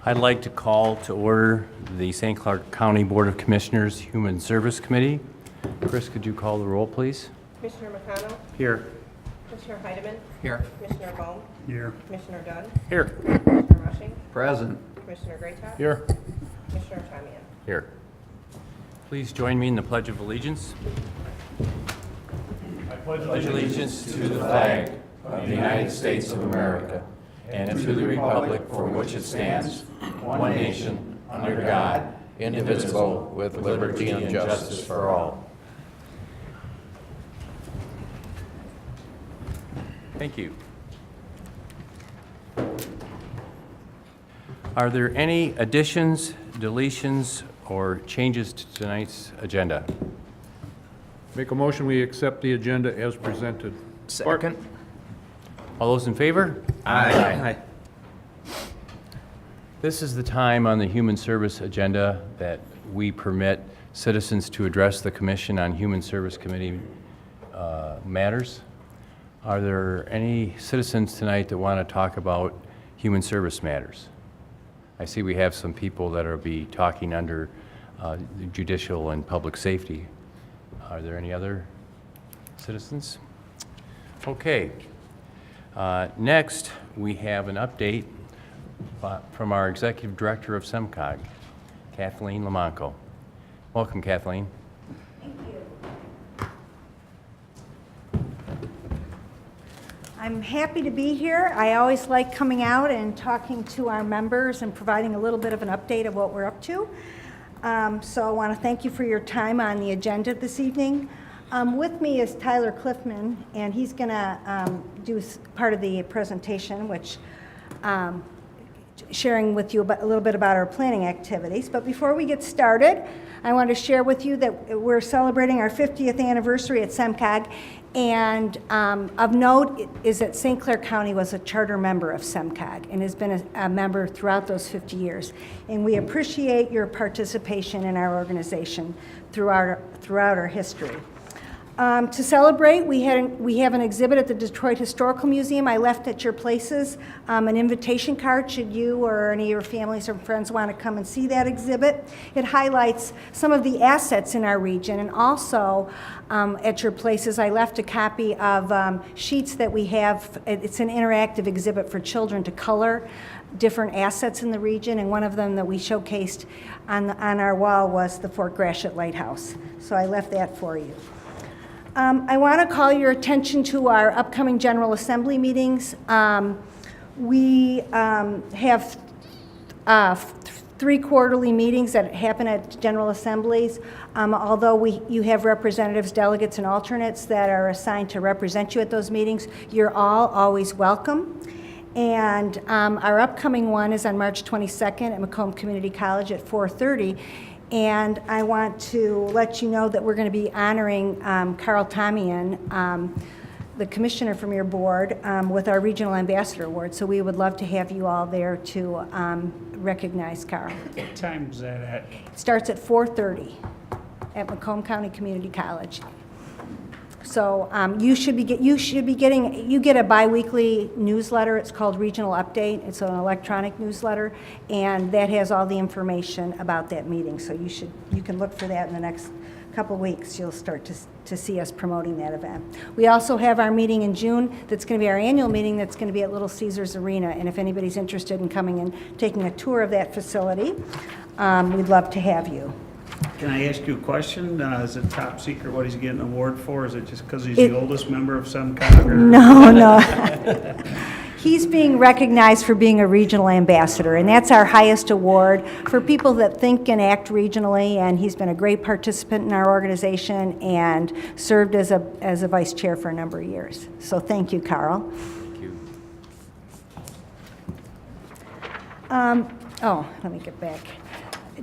I'd like to call to order the St. Clair County Board of Commissioners Human Service Committee. Chris, could you call the roll, please? Commissioner McConnell? Here. Commissioner Heidemann? Here. Commissioner Bohm? Here. Commissioner Dunn? Here. Commissioner Rushing? Present. Commissioner Greatop? Here. Commissioner Tamian? Here. Please join me in the Pledge of Allegiance. I pledge allegiance to the flag of the United States of America and to the republic for which it stands, one nation, under God, indivisible, with liberty and justice for all. Thank you. Are there any additions, deletions, or changes to tonight's agenda? Make a motion, we accept the agenda as presented. Second. All those in favor? Aye. This is the time on the Human Service agenda that we permit citizens to address the Commission on Human Service Committee matters. Are there any citizens tonight that want to talk about human service matters? I see we have some people that will be talking under judicial and public safety. Are there any other citizens? Okay. Next, we have an update from our Executive Director of SEMCOG, Kathleen Lamonco. Welcome, Kathleen. Thank you. I'm happy to be here. I always like coming out and talking to our members and providing a little bit of an update of what we're up to. So I want to thank you for your time on the agenda this evening. With me is Tyler Cliffman, and he's going to do part of the presentation, which sharing with you a little bit about our planning activities. But before we get started, I want to share with you that we're celebrating our 50th anniversary at SEMCOG, and of note is that St. Clair County was a charter member of SEMCOG and has been a member throughout those 50 years. And we appreciate your participation in our organization throughout our history. To celebrate, we have an exhibit at the Detroit Historical Museum. I left at your places an invitation card should you or any of your families or friends want to come and see that exhibit. It highlights some of the assets in our region, and also at your places I left a copy of sheets that we have. It's an interactive exhibit for children to color different assets in the region, and one of them that we showcased on our wall was the Fort Gratiot Lighthouse. So I left that for you. I want to call your attention to our upcoming General Assembly meetings. We have 3 quarterly meetings that happen at General Assemblies. Although you have representatives, delegates, and alternates that are assigned to represent you at those meetings, you're all always welcome. And our upcoming one is on March 22nd at Macomb Community College at 4:30. And I want to let you know that we're going to be honoring Carl Tamian, the commissioner from your board, with our Regional Ambassador Award. So we would love to have you all there to recognize Carl. What time is that at? It starts at 4:30 at Macomb County Community College. So you get a biweekly newsletter. It's called Regional Update. It's an electronic newsletter, and that has all the information about that meeting. So you can look for that in the next couple weeks. You'll start to see us promoting that event. We also have our meeting in June. That's going to be our annual meeting. That's going to be at Little Caesars Arena. And if anybody's interested in coming and taking a tour of that facility, we'd love to have you. Can I ask you a question? Is it top secret what he's getting an award for? Is it just because he's the oldest member of SEMCOG? No. He's being recognized for being a regional ambassador, and that's our highest award for people that think and act regionally, and he's been a great participant in our organization and served as a vice chair for a number of years. So thank you, Carl. Thank you. Let me get back.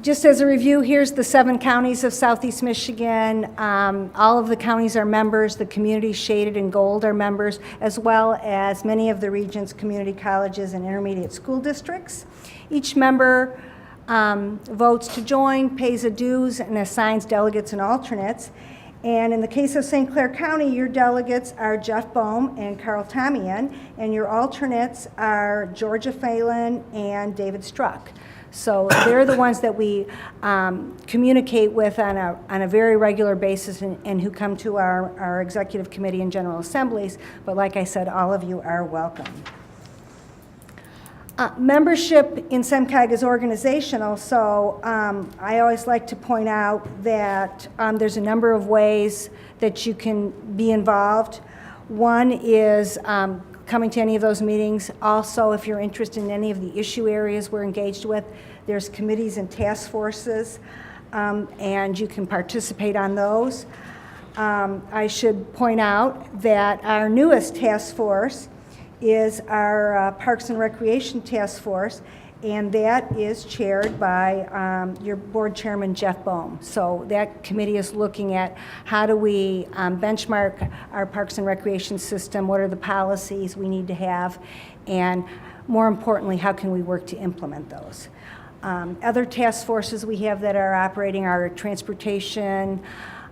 Just as a review, here's the 7 counties of Southeast Michigan. All of the counties are members. The communities shaded in gold are members, as well as many of the region's community colleges and intermediate school districts. Each member votes to join, pays a dues, and assigns delegates and alternates. And in the case of St. Clair County, your delegates are Jeff Bohm and Carl Tamian, and your alternates are Georgia Phelan and David Struck. So they're the ones that we communicate with on a very regular basis and who come to our executive committee and general assemblies. But like I said, all of you are welcome. Membership in SEMCOG is organizational, so I always like to point out that there's a number of ways that you can be involved. One is coming to any of those meetings. Also, if you're interested in any of the issue areas we're engaged with, there's committees and task forces, and you can participate on those. I should point out that our newest task force is our Parks and Recreation Task Force, and that is chaired by your board chairman, Jeff Bohm. So that committee is looking at how do we benchmark our Parks and Recreation system, what are the policies we need to have, and more importantly, how can we work to implement those. Other task forces we have that are operating are transportation.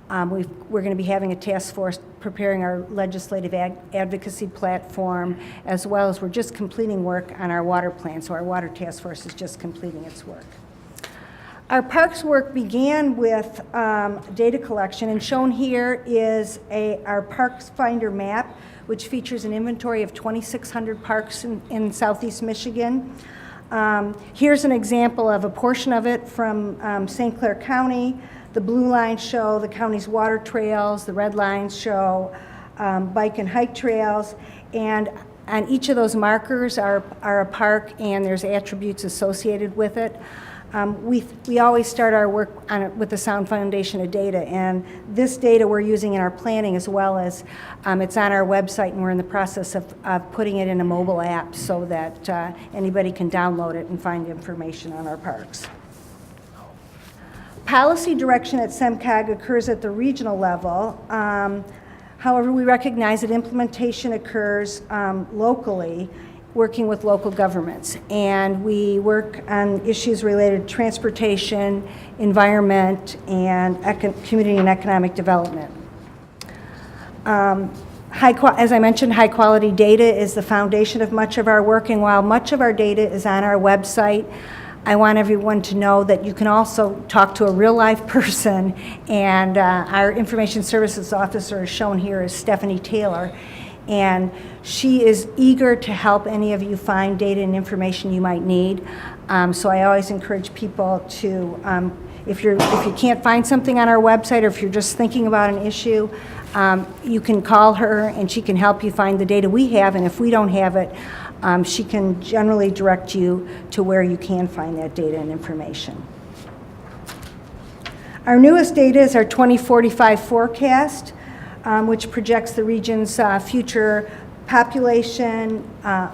We're going to be having a task force preparing our legislative advocacy platform, as well as we're just completing work on our water plan, so our water task force is just completing its work. Our parks work began with data collection, and shown here is our Parks Finder map, which features an inventory of 2,600 parks in southeast Michigan. Here's an example of a portion of it from St. Clair County. The blue lines show the county's water trails, the red lines show bike and hike trails, and on each of those markers are a park, and there's attributes associated with it. We always start our work with a sound foundation of data, and this data we're using in our planning, as well as it's on our website, and we're in the process of putting it in a mobile app so that anybody can download it and find information on our parks. Policy direction at SEMCOG occurs at the regional level. However, we recognize that implementation occurs locally, working with local governments. And we work on issues related to transportation, environment, and community and economic development. As I mentioned, high quality data is the foundation of much of our work, and while much of our data is on our website, I want everyone to know that you can also talk to a real-life person, and our information services officer is shown here as Stephanie Taylor, and she is eager to help any of you find data and information you might need. So I always encourage people to, if you can't find something on our website, or if you're just thinking about an issue, you can call her and she can help you find the data we have, and if we don't have it, she can generally direct you to where you can find that data and information. Our newest data is our 2045 forecast, which projects the region's future population. I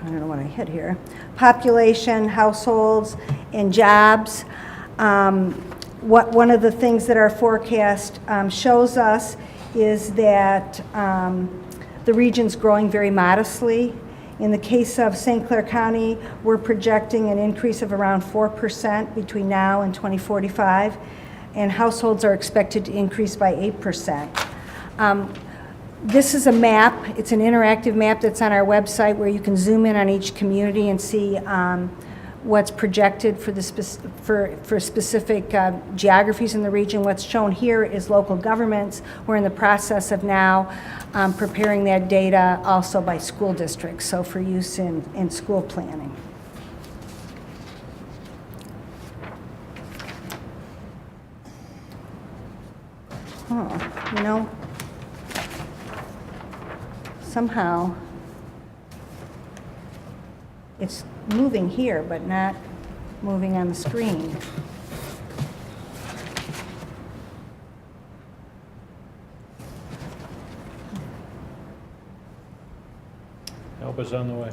don't know what I hit here. Population, households, and jobs. One of the things that our forecast shows us is that the region's growing very modestly. In the case of St. Clair County, we're projecting an increase of around 4% between now and 2045, and households are expected to increase by 8%. This is a map. It's an interactive map that's on our website where you can zoom in on each community and see what's projected for specific geographies in the region. What's shown here is local governments. We're in the process of now preparing that data also by school districts, so for use in school planning. Oh, you know, somehow it's moving here, but not moving on the screen. Help is on the way.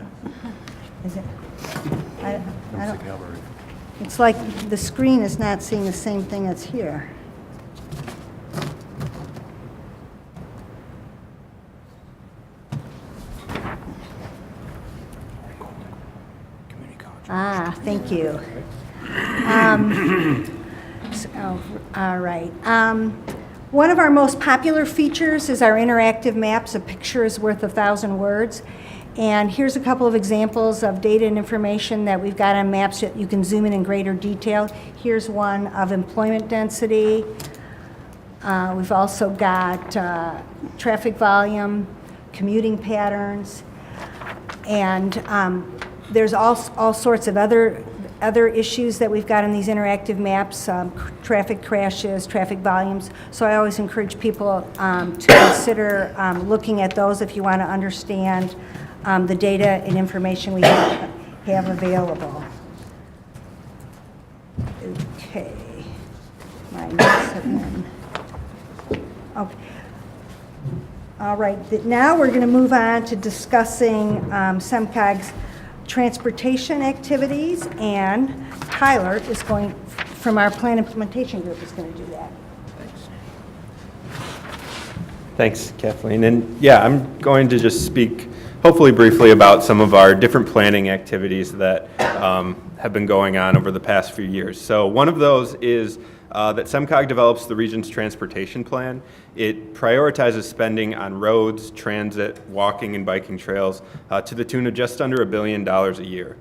Is it? I don't, it's like the screen is not seeing the same thing that's here. Ah, thank you. All right. One of our most popular features is our interactive maps. A picture is worth 1,000 words. And here's a couple of examples of data and information that we've got on maps that you can zoom in greater detail. Here's one of employment density. We've also got traffic volume, commuting patterns, and there's all sorts of other issues that we've got in these interactive maps, traffic crashes, traffic volumes. So I always encourage people to consider looking at those if you want to understand the data and information we have available. Okay. My notes have been. Okay. All right. Now we're going to move on to discussing SEMCOG's transportation activities, and Tyler is going, from our plan implementation group, is going to do that. Thanks, Kathleen. And yeah, I'm going to just speak hopefully briefly about some of our different planning activities that have been going on over the past few years. So one of those is that SEMCOG develops the region's transportation plan. It prioritizes spending on roads, transit, walking, and biking trails to the tune of just under $1 billion a year.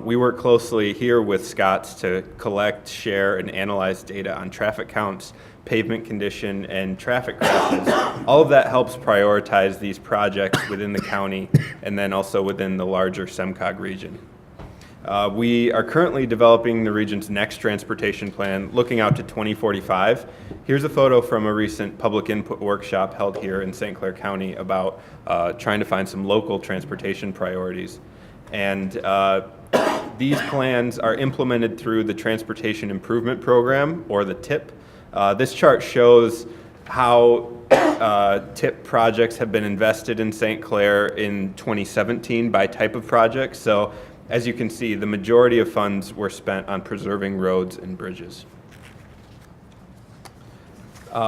We work closely here with Scott's to collect, share, and analyze data on traffic counts, pavement condition, and traffic crashes. All of that helps prioritize these projects within the county and then also within the larger SEMCOG region. We are currently developing the region's next transportation plan, looking out to 2045. Here's a photo from a recent public input workshop held here in St. Clair County about trying to find some local transportation priorities. And these plans are implemented through the Transportation Improvement Program, or the TIP. This chart shows how TIP projects have been invested in St. Clair in 2017 by type of project. So as you can see, the majority of funds were spent on preserving roads and bridges.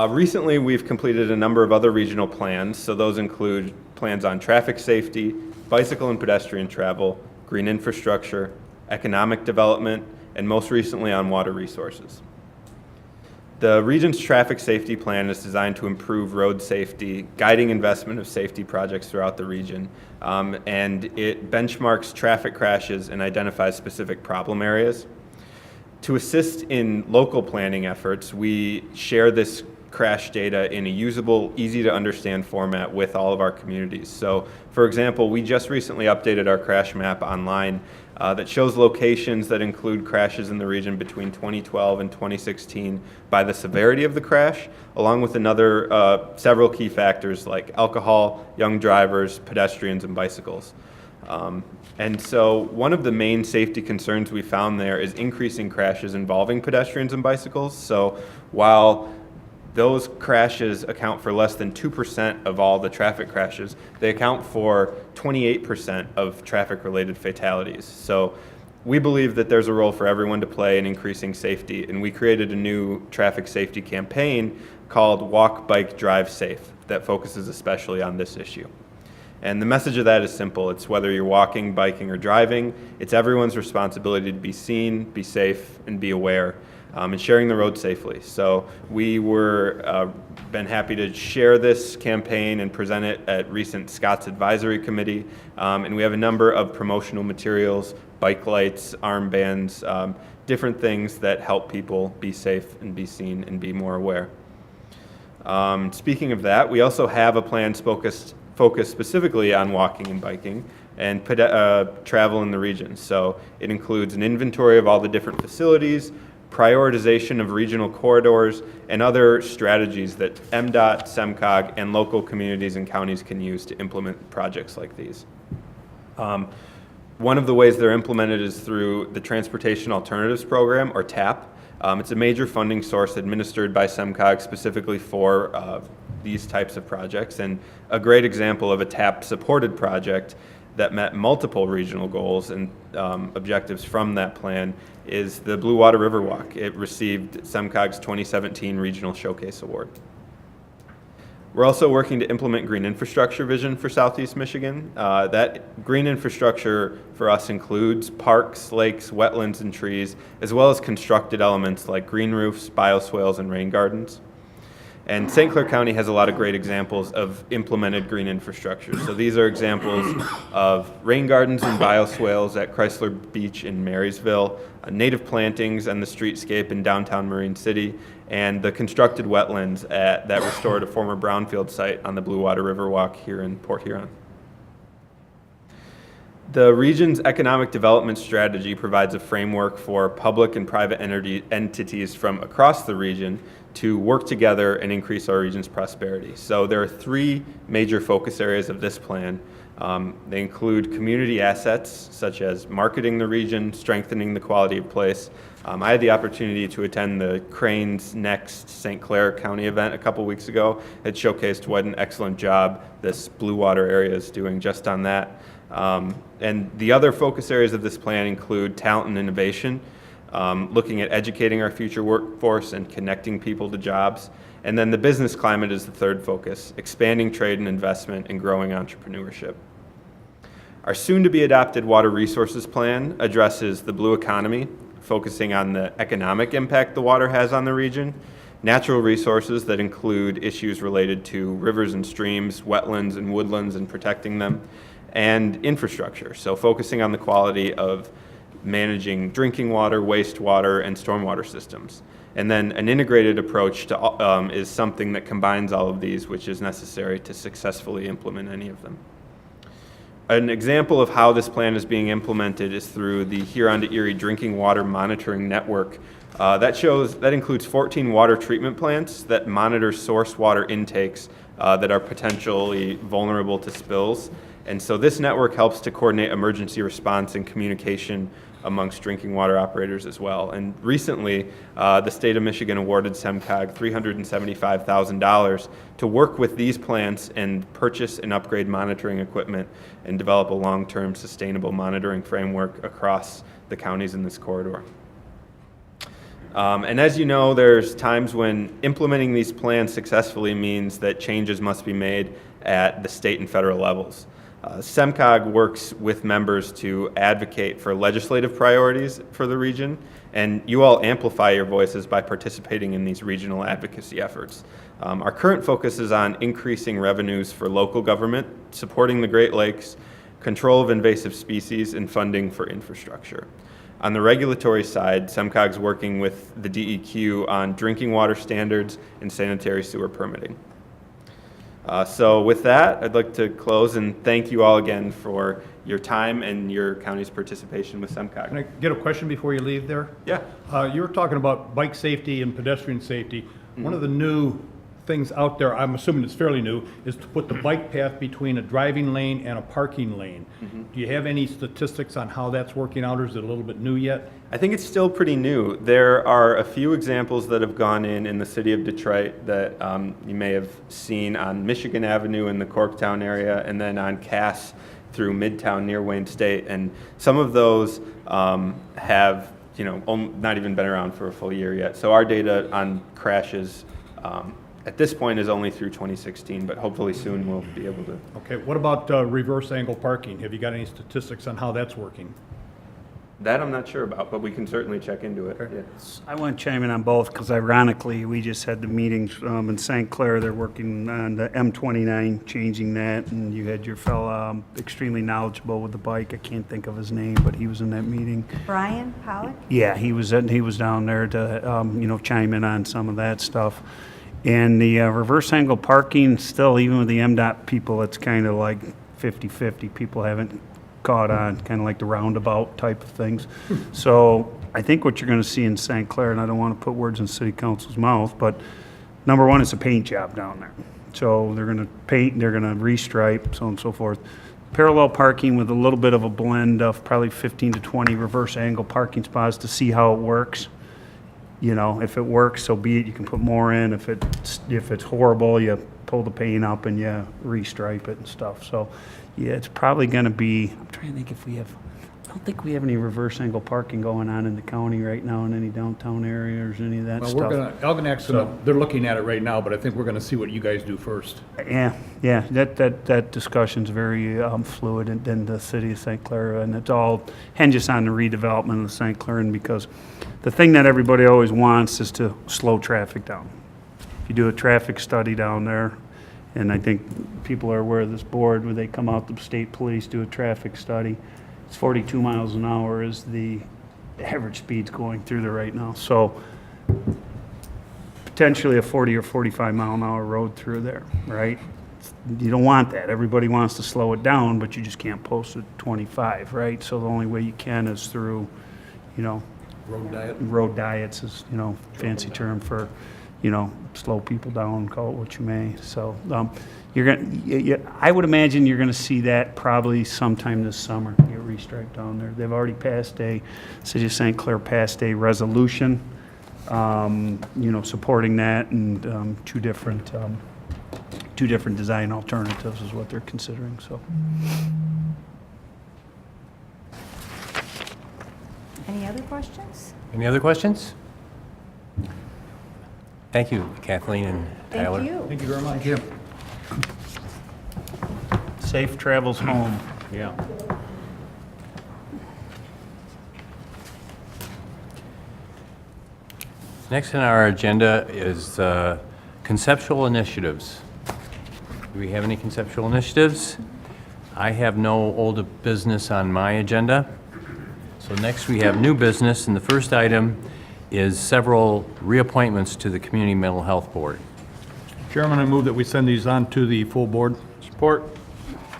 Recently, we've completed a number of other regional plans. So those include plans on traffic safety, bicycle and pedestrian travel, green infrastructure, economic development, and most recently on water resources. The region's traffic safety plan is designed to improve road safety, guiding investment of safety projects throughout the region, and it benchmarks traffic crashes and identifies specific problem areas. To assist in local planning efforts, we share this crash data in a usable, easy to understand format with all of our communities. So, for example, we just recently updated our crash map online that shows locations that include crashes in the region between 2012 and 2016 by the severity of the crash, along with several key factors like alcohol, young drivers, pedestrians, and bicycles. And so one of the main safety concerns we found there is increasing crashes involving pedestrians and bicycles. So while those crashes account for less than 2% of all the traffic crashes, they account for 28% of traffic-related fatalities. So we believe that there's a role for everyone to play in increasing safety, and we created a new traffic safety campaign called Walk, Bike, Drive Safe that focuses especially on this issue. And the message of that is simple. It's whether you're walking, biking, or driving, it's everyone's responsibility to be seen, be safe, and be aware. And sharing the road safely. So we were been happy to share this campaign and present it at recent Scott's Advisory Committee. And we have a number of promotional materials, bike lights, armbands, different things that help people be safe and be seen and be more aware. Speaking of that, we also have a plan focused specifically on walking and biking and travel in the region. So it includes an inventory of all the different facilities, prioritization of regional corridors, and other strategies that MDOT, SEMCOG, and local communities and counties can use to implement projects like these. One of the ways they're implemented is through the Transportation Alternatives Program, or TAP. It's a major funding source administered by SEMCOG specifically for these types of projects, and a great example of a TAP-supported project that met multiple regional goals and objectives from that plan is the Blue Water Riverwalk. It received SEMCOG's 2017 Regional Showcase Award. We're also working to implement green infrastructure vision for Southeast Michigan. That green infrastructure for us includes parks, lakes, wetlands, and trees, as well as constructed elements like green roofs, bioswales, and rain gardens. And St. Clair County has a lot of great examples of implemented green infrastructure. So these are examples of rain gardens and bioswales at Chrysler Beach in Marysville, native plantings and the streetscape in downtown Marine City, and the constructed wetlands that restored a former brownfield site on the Blue Water Riverwalk here in Port Huron. The region's economic development strategy provides a framework for public and private entities from across the region to work together and increase our region's prosperity. So there are three major focus areas of this plan. They include community assets, such as marketing the region, strengthening the quality of place. I had the opportunity to attend the Crane's Next St. Clair County event a couple weeks ago. It showcased what an excellent job this Blue Water area is doing just on that. And the other focus areas of this plan include talent and innovation, looking at educating our future workforce and connecting people to jobs. And then the business climate is the third focus, expanding trade and investment and growing entrepreneurship. Our soon-to-be adopted water resources plan addresses the blue economy, focusing on the economic impact the water has on the region, natural resources that include issues related to rivers and streams, wetlands and woodlands and protecting them, and infrastructure, so focusing on the quality of managing drinking water, wastewater, and stormwater systems. And then an integrated approach to, is something that combines all of these, which is necessary to successfully implement any of them. An example of how this plan is being implemented is through the Huron to Erie Drinking Water Monitoring Network. That includes 14 water treatment plants that monitor source water intakes that are potentially vulnerable to spills. And so this network helps to coordinate emergency response and communication amongst drinking water operators as well. And recently, the state of Michigan awarded SEMCOG $375,000 to work with these plants and purchase and upgrade monitoring equipment and develop a long-term sustainable monitoring framework across the counties in this corridor. And as you know, there's times when implementing these plans successfully means that changes must be made at the state and federal levels. SEMCOG works with members to advocate for legislative priorities for the region, and you all amplify your voices by participating in these regional advocacy efforts. Our current focus is on increasing revenues for local government, supporting the Great Lakes, control of invasive species, and funding for infrastructure. On the regulatory side, SEMCOG's working with the DEQ on drinking water standards and sanitary sewer permitting. So with that, I'd like to close and thank you all again for your time and your county's participation with Can SEMCOG. I get a question before you leave there? Yeah. You were talking about bike safety and pedestrian safety. One of the new things out there, I'm assuming it's fairly new, is to put the bike path between a driving lane and a parking lane. Do you have any statistics on how that's working out, or is it a little bit new yet? I think it's still pretty new. There are a few examples that have gone in the city of Detroit that you may have seen on Michigan Avenue in the Corktown area, and then on Cass through Midtown near Wayne State. And some of those have, not even been around for a full year yet. So our data on crashes at this point is only through 2016, but hopefully soon we'll be able to. Okay, what about reverse angle parking? Have you got any statistics on how that's working? That I'm not sure about, but we can certainly check into it. Okay. Yeah. I want to chime in on both, because ironically, we just had the meetings in St. Clair. They're working on the M29, changing that, and you had your fella extremely knowledgeable with the bike. I can't think of his name, but he was in that meeting. Brian Pollock? Yeah, he was down there to, chime in on some of that stuff. And the reverse angle parking, still, even with the MDOT people, it's kind of like 50-50. People haven't caught on, kind of like the roundabout type of things. So I think what you're going to see in St. Clair, and I don't want to put words in City Council's mouth, but number one, it's a paint job down there. So they're going to paint, they're going to restripe, so on and so forth. Parallel parking with a little bit of a blend of probably 15 to 20 reverse angle parking spots to see how it works. If it works, so be it. You can put more in. If it's horrible, you pull the paint up and you restripe it and stuff. So, yeah, it's probably going to be. I'm trying to think if we have. don't think we have any reverse angle parking going on in the county right now in any downtown areas or any of that Well, stuff. Algonac's they're looking at it right now, but I think we're gonna see what you guys do first. Yeah, that discussion's very fluid in the city of St. Clair, and it all hinges on the redevelopment of St. Clair, and because the thing that everybody always wants is to slow traffic down. If you do a traffic study down there, and I think people are aware of this board, where they come out, the state police do a traffic study, it's 42 miles an hour is the average speeds going through there right now. So potentially a 40 or 45 mile an hour road through there, right? You don't want that. Everybody wants to slow it down, but you just can't post it 25, right? So the only way you can is through, Road diet. road diets is, fancy term for, slow people down, call it what you may. So I would imagine you're gonna see that probably sometime this summer, get restriped down there. They've already passed City of St. Clair passed a resolution, supporting that, and two different design alternatives is what they're considering, so. Any other questions? Any other questions? Thank you, Kathleen and Tyler. Thank you. Thank you very much. Safe travels home. Yeah. Next on our agenda is conceptual initiatives. Do we have any conceptual initiatives? I have no old business on my agenda. So next we have new business, and the first item is several reappointments to the Community Mental Health Board. Chairman, I move that we send these on to the full board. Support.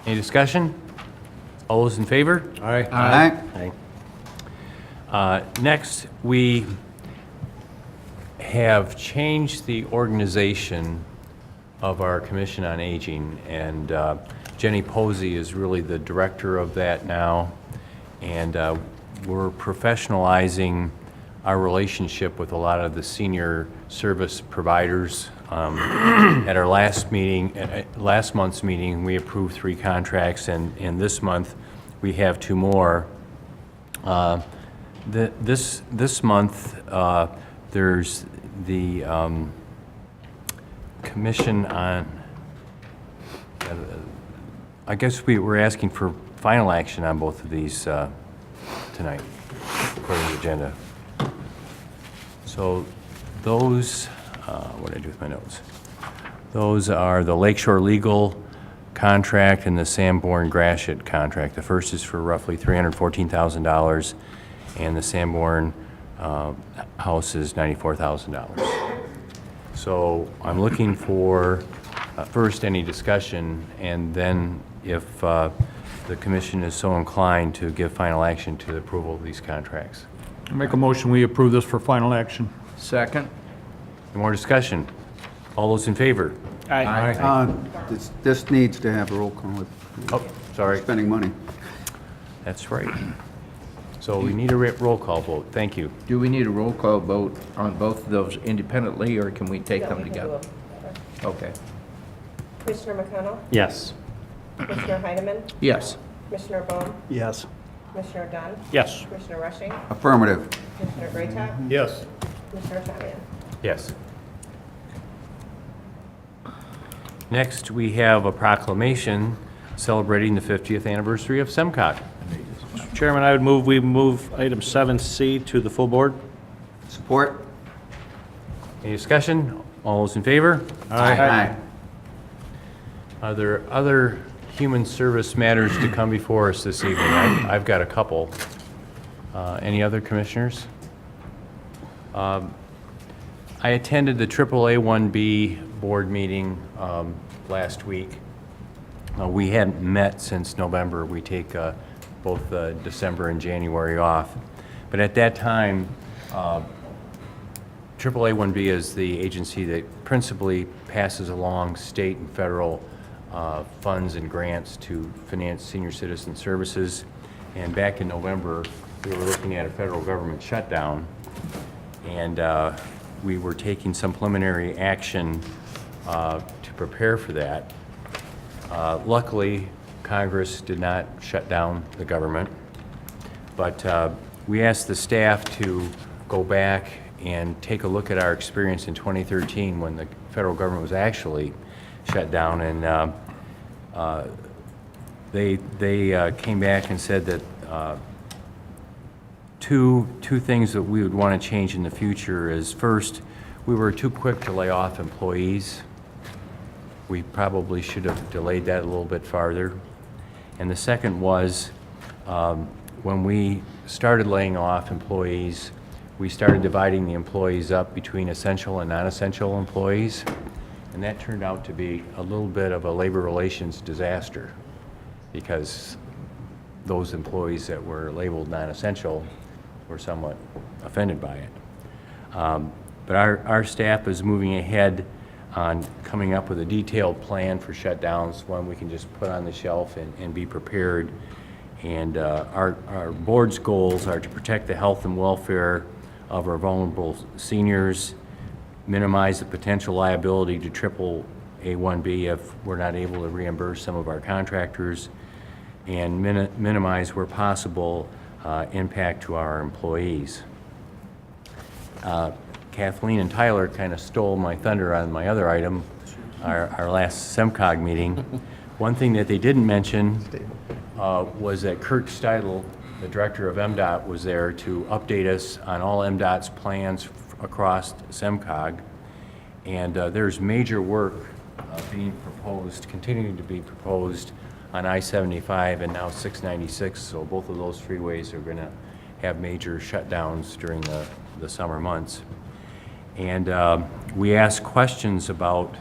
Any discussion? All those in favor? Aye. Aye. Next, we have changed the organization of our Commission on Aging, and Jenny Posey is really the director of that now, and we're professionalizing our relationship with a lot of the senior service providers. At our last month's meeting, we approved 3 contracts, and this month we have 2 more. This month, there's the commission on, I guess we're asking for final action on both of these tonight, according to the agenda. So those, what did I do with my notes? Those are the Lakeshore Legal contract and the Sanborn Gratiot contract. The first is for roughly $314,000, and the Sanborn house is $94,000. So I'm looking for, first, any discussion, and then if the commission is so inclined to give final action to the approval of these contracts. Make a motion, we approve this for final action. Second. Any more discussion? All those in favor? This needs to have a roll call with Oh, sorry, spending money. that's right. So we need a roll call vote. Thank you. Do we need a roll call vote on both of those independently, or can we take No, them we can do together? them. Okay. Commissioner McConnell, Yes. Commissioner Heidemann, Yes. Commissioner Bone, Yes. Commissioner Dunn, Yes. Commissioner Rushing, Affirmative. Commissioner Greatham, Yes. Commissioner Tamian. Yes. Next, we have a proclamation celebrating the 50th anniversary of SEMCOG. Chairman, I would move, we move item 7C to the full board. Support? Any discussion? All those in favor? Aye. Are there other human service matters to come before us this evening? I've got a couple. Any other commissioners? I attended the AAA1B board meeting last week. We hadn't met since November. We take both December and January off. But at that time, AAA1B is the agency that principally passes along state and federal funds and grants to finance senior citizen services. And back in November, we were looking at a federal government shutdown, and we were taking some preliminary action to prepare for that. Luckily, Congress did not shut down the government. But we asked the staff to go back and take a look at our experience in 2013 when the federal government was actually shut down, and they came back and said that two things that we would want to change in the future is, first, we were too quick to lay off employees. We probably should have delayed that a little bit farther. And the second was, when we started laying off employees, we started dividing the employees up between essential and non-essential employees, and that turned out to be a little bit of a labor relations disaster, because those employees that were labeled non-essential were somewhat offended by it. But our staff is moving ahead on coming up with a detailed plan for shutdowns, one we can just put on the shelf and be prepared. And our board's goals are to protect the health and welfare of our vulnerable seniors, minimize the potential liability to triple A1B if we're not able to reimburse some of our contractors, and minimize, where possible, impact to our employees. Kathleen and Tyler kind of stole my thunder on my other item, our last SEMCOG meeting. One thing that they didn't mention was that Kurt Steidl, the director of MDOT, was there to update us on all MDOT's plans across SEMCOG. And there's major work being proposed, continuing to be proposed on I-75 and now 696. So both of those freeways are going to have major shutdowns during the summer months. And we asked questions about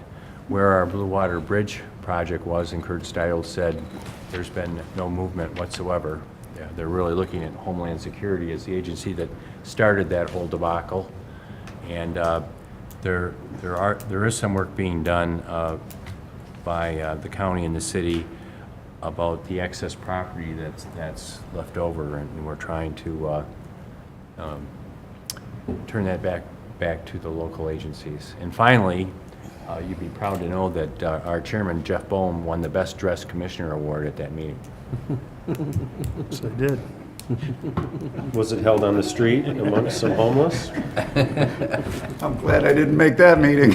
where our Blue Water Bridge project was, and Kurt Steidl said there's been no movement whatsoever. Yeah, they're really looking at Homeland Security as the agency that started that whole debacle. And there is some work being done by the county and the city about the excess property that's left over, and we're trying to turn that back to the local agencies. And finally, you'd be proud to know that our chairman, Jeff Bohm, won the Best Dressed Commissioner Award at that meeting. Yes, I did. Was it held on the street amongst some homeless? I'm glad I didn't make that meeting.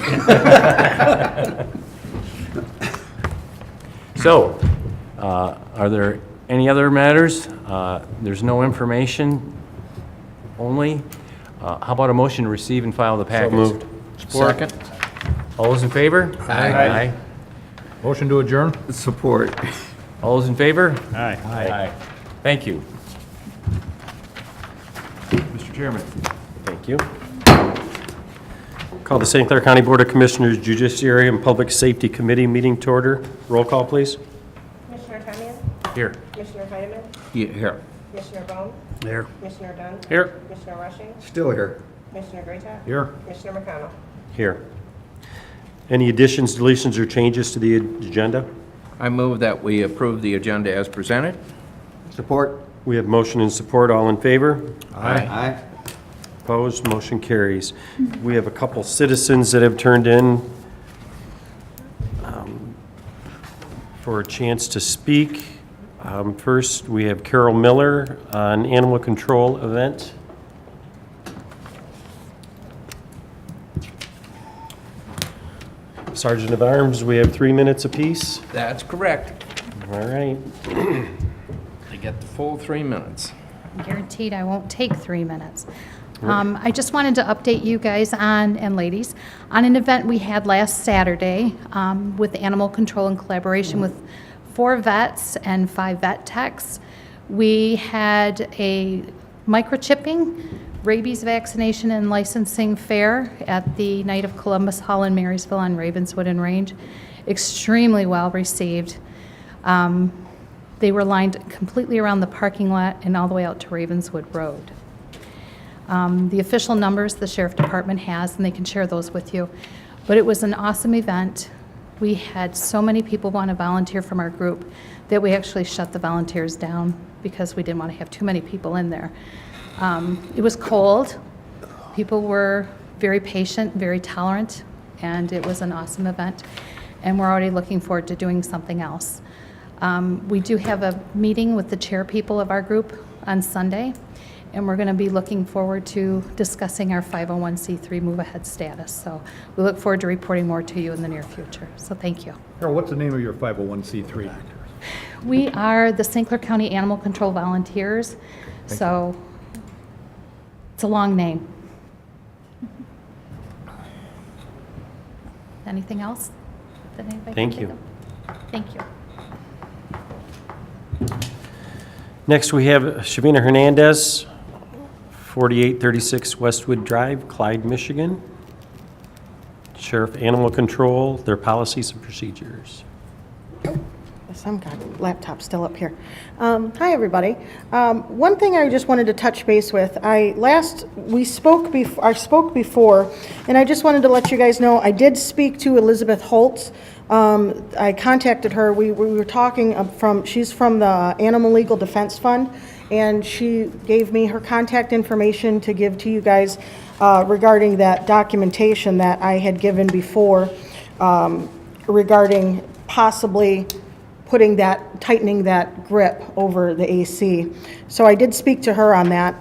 So, are there any other matters? There's no information only. How about a motion to receive and file the packets? moved. Second. All those in favor? Aye. Motion to adjourn? Support. All those in favor? Aye. Aye. Thank you. Mr. Chairman. Thank you. Call the St. Clair County Board of Commissioners Judiciary and Public Safety Committee meeting to order. Roll call, please. Commissioner Tamian? Here. Commissioner Heineman? Here. Commissioner Bone? There. Commissioner Dunn? Here. Commissioner Rushing? Still here. Commissioner Greatop? Here. Commissioner McConnell? Here. Any additions, deletions, or changes to the agenda? I move that we approve the agenda as presented. Support. We have motion and support. All in favor? Aye. Opposed? Motion carries. We have a couple citizens that have turned in for a chance to speak. First, we have Carol Miller on animal control event. Sergeant of Arms, we have 3 minutes apiece. That's correct. All right. I get the full 3 minutes. Guaranteed I won't take 3 minutes. I just wanted to update you guys on, and ladies, on an event we had last Saturday with animal control in collaboration with 4 vets and 5 vet techs. We had a microchipping, rabies vaccination and licensing fair at the Knight of Columbus Hall in Marysville on Ravenswood and Range. Extremely well received. They were lined completely around the parking lot and all the way out to Ravenswood Road. The official numbers the Sheriff Department has, and they can share those with you. But it was an awesome event. We had so many people want to volunteer from our group that we actually shut the volunteers down because we didn't want to have too many people in there. It was cold. People were very patient, very tolerant, and it was an awesome event. And we're already looking forward to doing something else. We do have a meeting with the chair people of our group on Sunday, and we're going to be looking forward to discussing our 501c3 move-ahead status. So we look forward to reporting more to you in the near future. So thank you. Carol, what's the name of your 501c3? We are the St. Clair County Animal Control Volunteers, so it's a long name. Anything else that anybody can Thank think you. of? Thank you. Next, we have Shavina Hernandez, 4836 Westwood Drive, Clyde, Michigan. Sheriff Animal Control, their policies and procedures. Some laptop still up here. Hi, everybody. One thing I just wanted to touch base with. I spoke before, and I just wanted to let you guys know I did speak to Elizabeth Holtz. I contacted her. We were talking she's from the Animal Legal Defense Fund, and she gave me her contact information to give to you guys regarding that documentation that I had given before regarding possibly tightening that grip over the AC. So I did speak to her on that.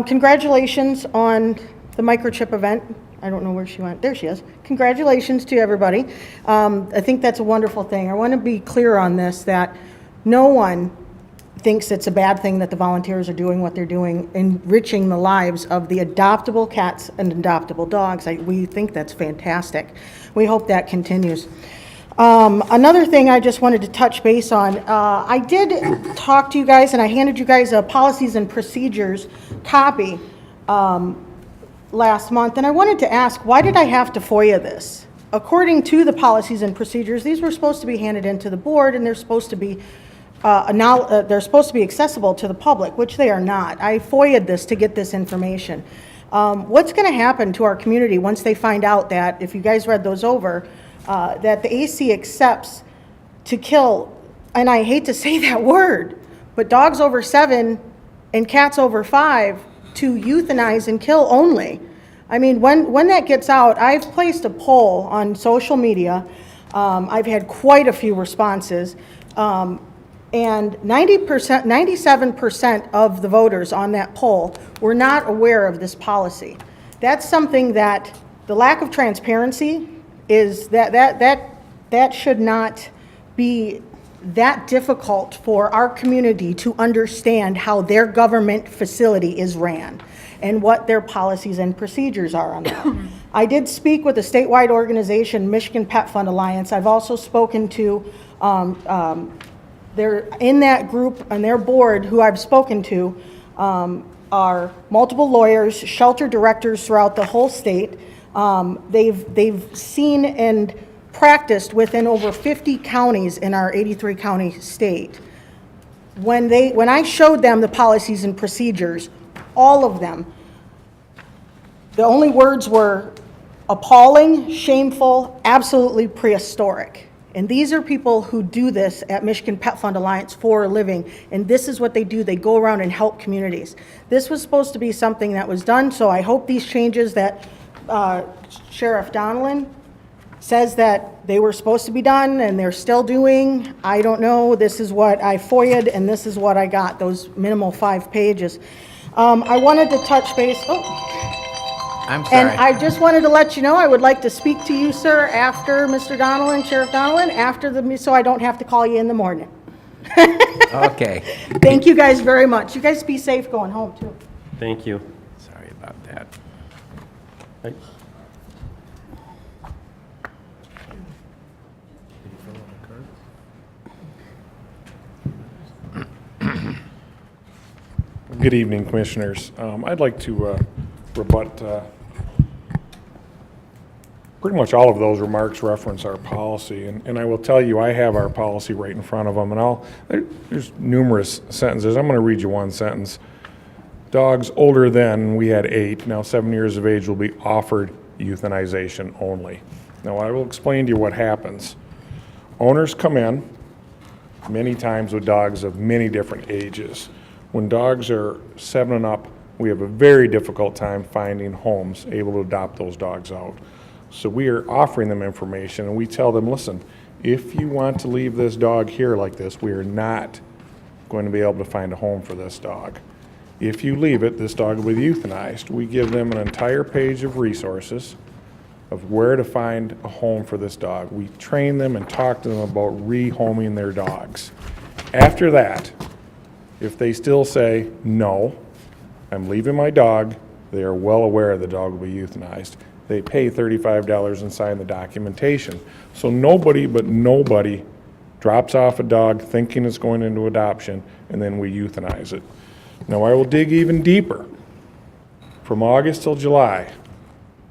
Congratulations on the microchip event. I don't know where she went. There she is. Congratulations to everybody. I think that's a wonderful thing. I want to be clear on this, that no one thinks it's a bad thing that the volunteers are doing what they're doing, enriching the lives of the adoptable cats and adoptable dogs. We think that's fantastic. We hope that continues. Another thing I just wanted to touch base on, I did talk to you guys, and I handed you guys a policies and procedures copy last month, and I wanted to ask, why did I have to FOIA this? According to the policies and procedures, these were supposed to be handed into the board, and they're supposed to be accessible to the public, which they are not. I FOIA'd this to get this information. What's going to happen to our community once they find out that, if you guys read those over, that the AC accepts to kill, and I hate to say that word, but dogs over 7 and cats over 5 to euthanize and kill only. I mean, when that gets out, I've placed a poll on social media. I've had quite a few responses, and 97% of the voters on that poll were not aware of this policy. That's something that the lack of transparency is that should not be that difficult for our community to understand how their government facility is ran and what their policies and procedures are on that. I did speak with a statewide organization, Michigan Pet Fund Alliance. I've also spoken to, they're in that group and their board, who I've spoken to, are multiple lawyers, shelter directors throughout the whole state. They've seen and practiced within over 50 counties in our 83 county state. When I showed them the policies and procedures, all of them, the only words were appalling, shameful, absolutely prehistoric. And these are people who do this at Michigan Pet Fund Alliance for a living, and this is what they do. They go around and help communities. This was supposed to be something that was done, so I hope these changes that Sheriff Donlin says that they were supposed to be done and they're still doing, I don't know. This is what I FOIA'd, and this is what I got, those minimal 5 pages. I wanted to touch base. I'm sorry. And I just wanted to let you know, I would like to speak to you, sir, after Mr. Donlin, Sheriff Donlin, so I don't have to call you in the morning. Okay. Thank you guys very much. You guys be safe going home, too. Thank you. Sorry about that. Right. Good evening, Commissioners. I'd like to rebut pretty much all of those remarks reference our policy, and I will tell you, I have our policy right in front of them, and there's numerous sentences. I'm going to read you one sentence. Dogs older than, we had 8, now 7 years of age, will be offered euthanization only. Now, I will explain to you what happens. Owners come in many times with dogs of many different ages. When dogs are 7 and up, we have a very difficult time finding homes able to adopt those dogs out. So we are offering them information, and we tell them, listen, if you want to leave this dog here like this, we are not going to be able to find a home for this dog. If you leave it, this dog will be euthanized. We give them an entire page of resources of where to find a home for this dog. We train them and talk to them about rehoming their dogs. After that, if they still say, no, I'm leaving my dog, they are well aware the dog will be euthanized. They pay $35 and sign the documentation. So nobody drops off a dog thinking it's going into adoption, and then we euthanize it. Now I will dig even deeper. From August till July,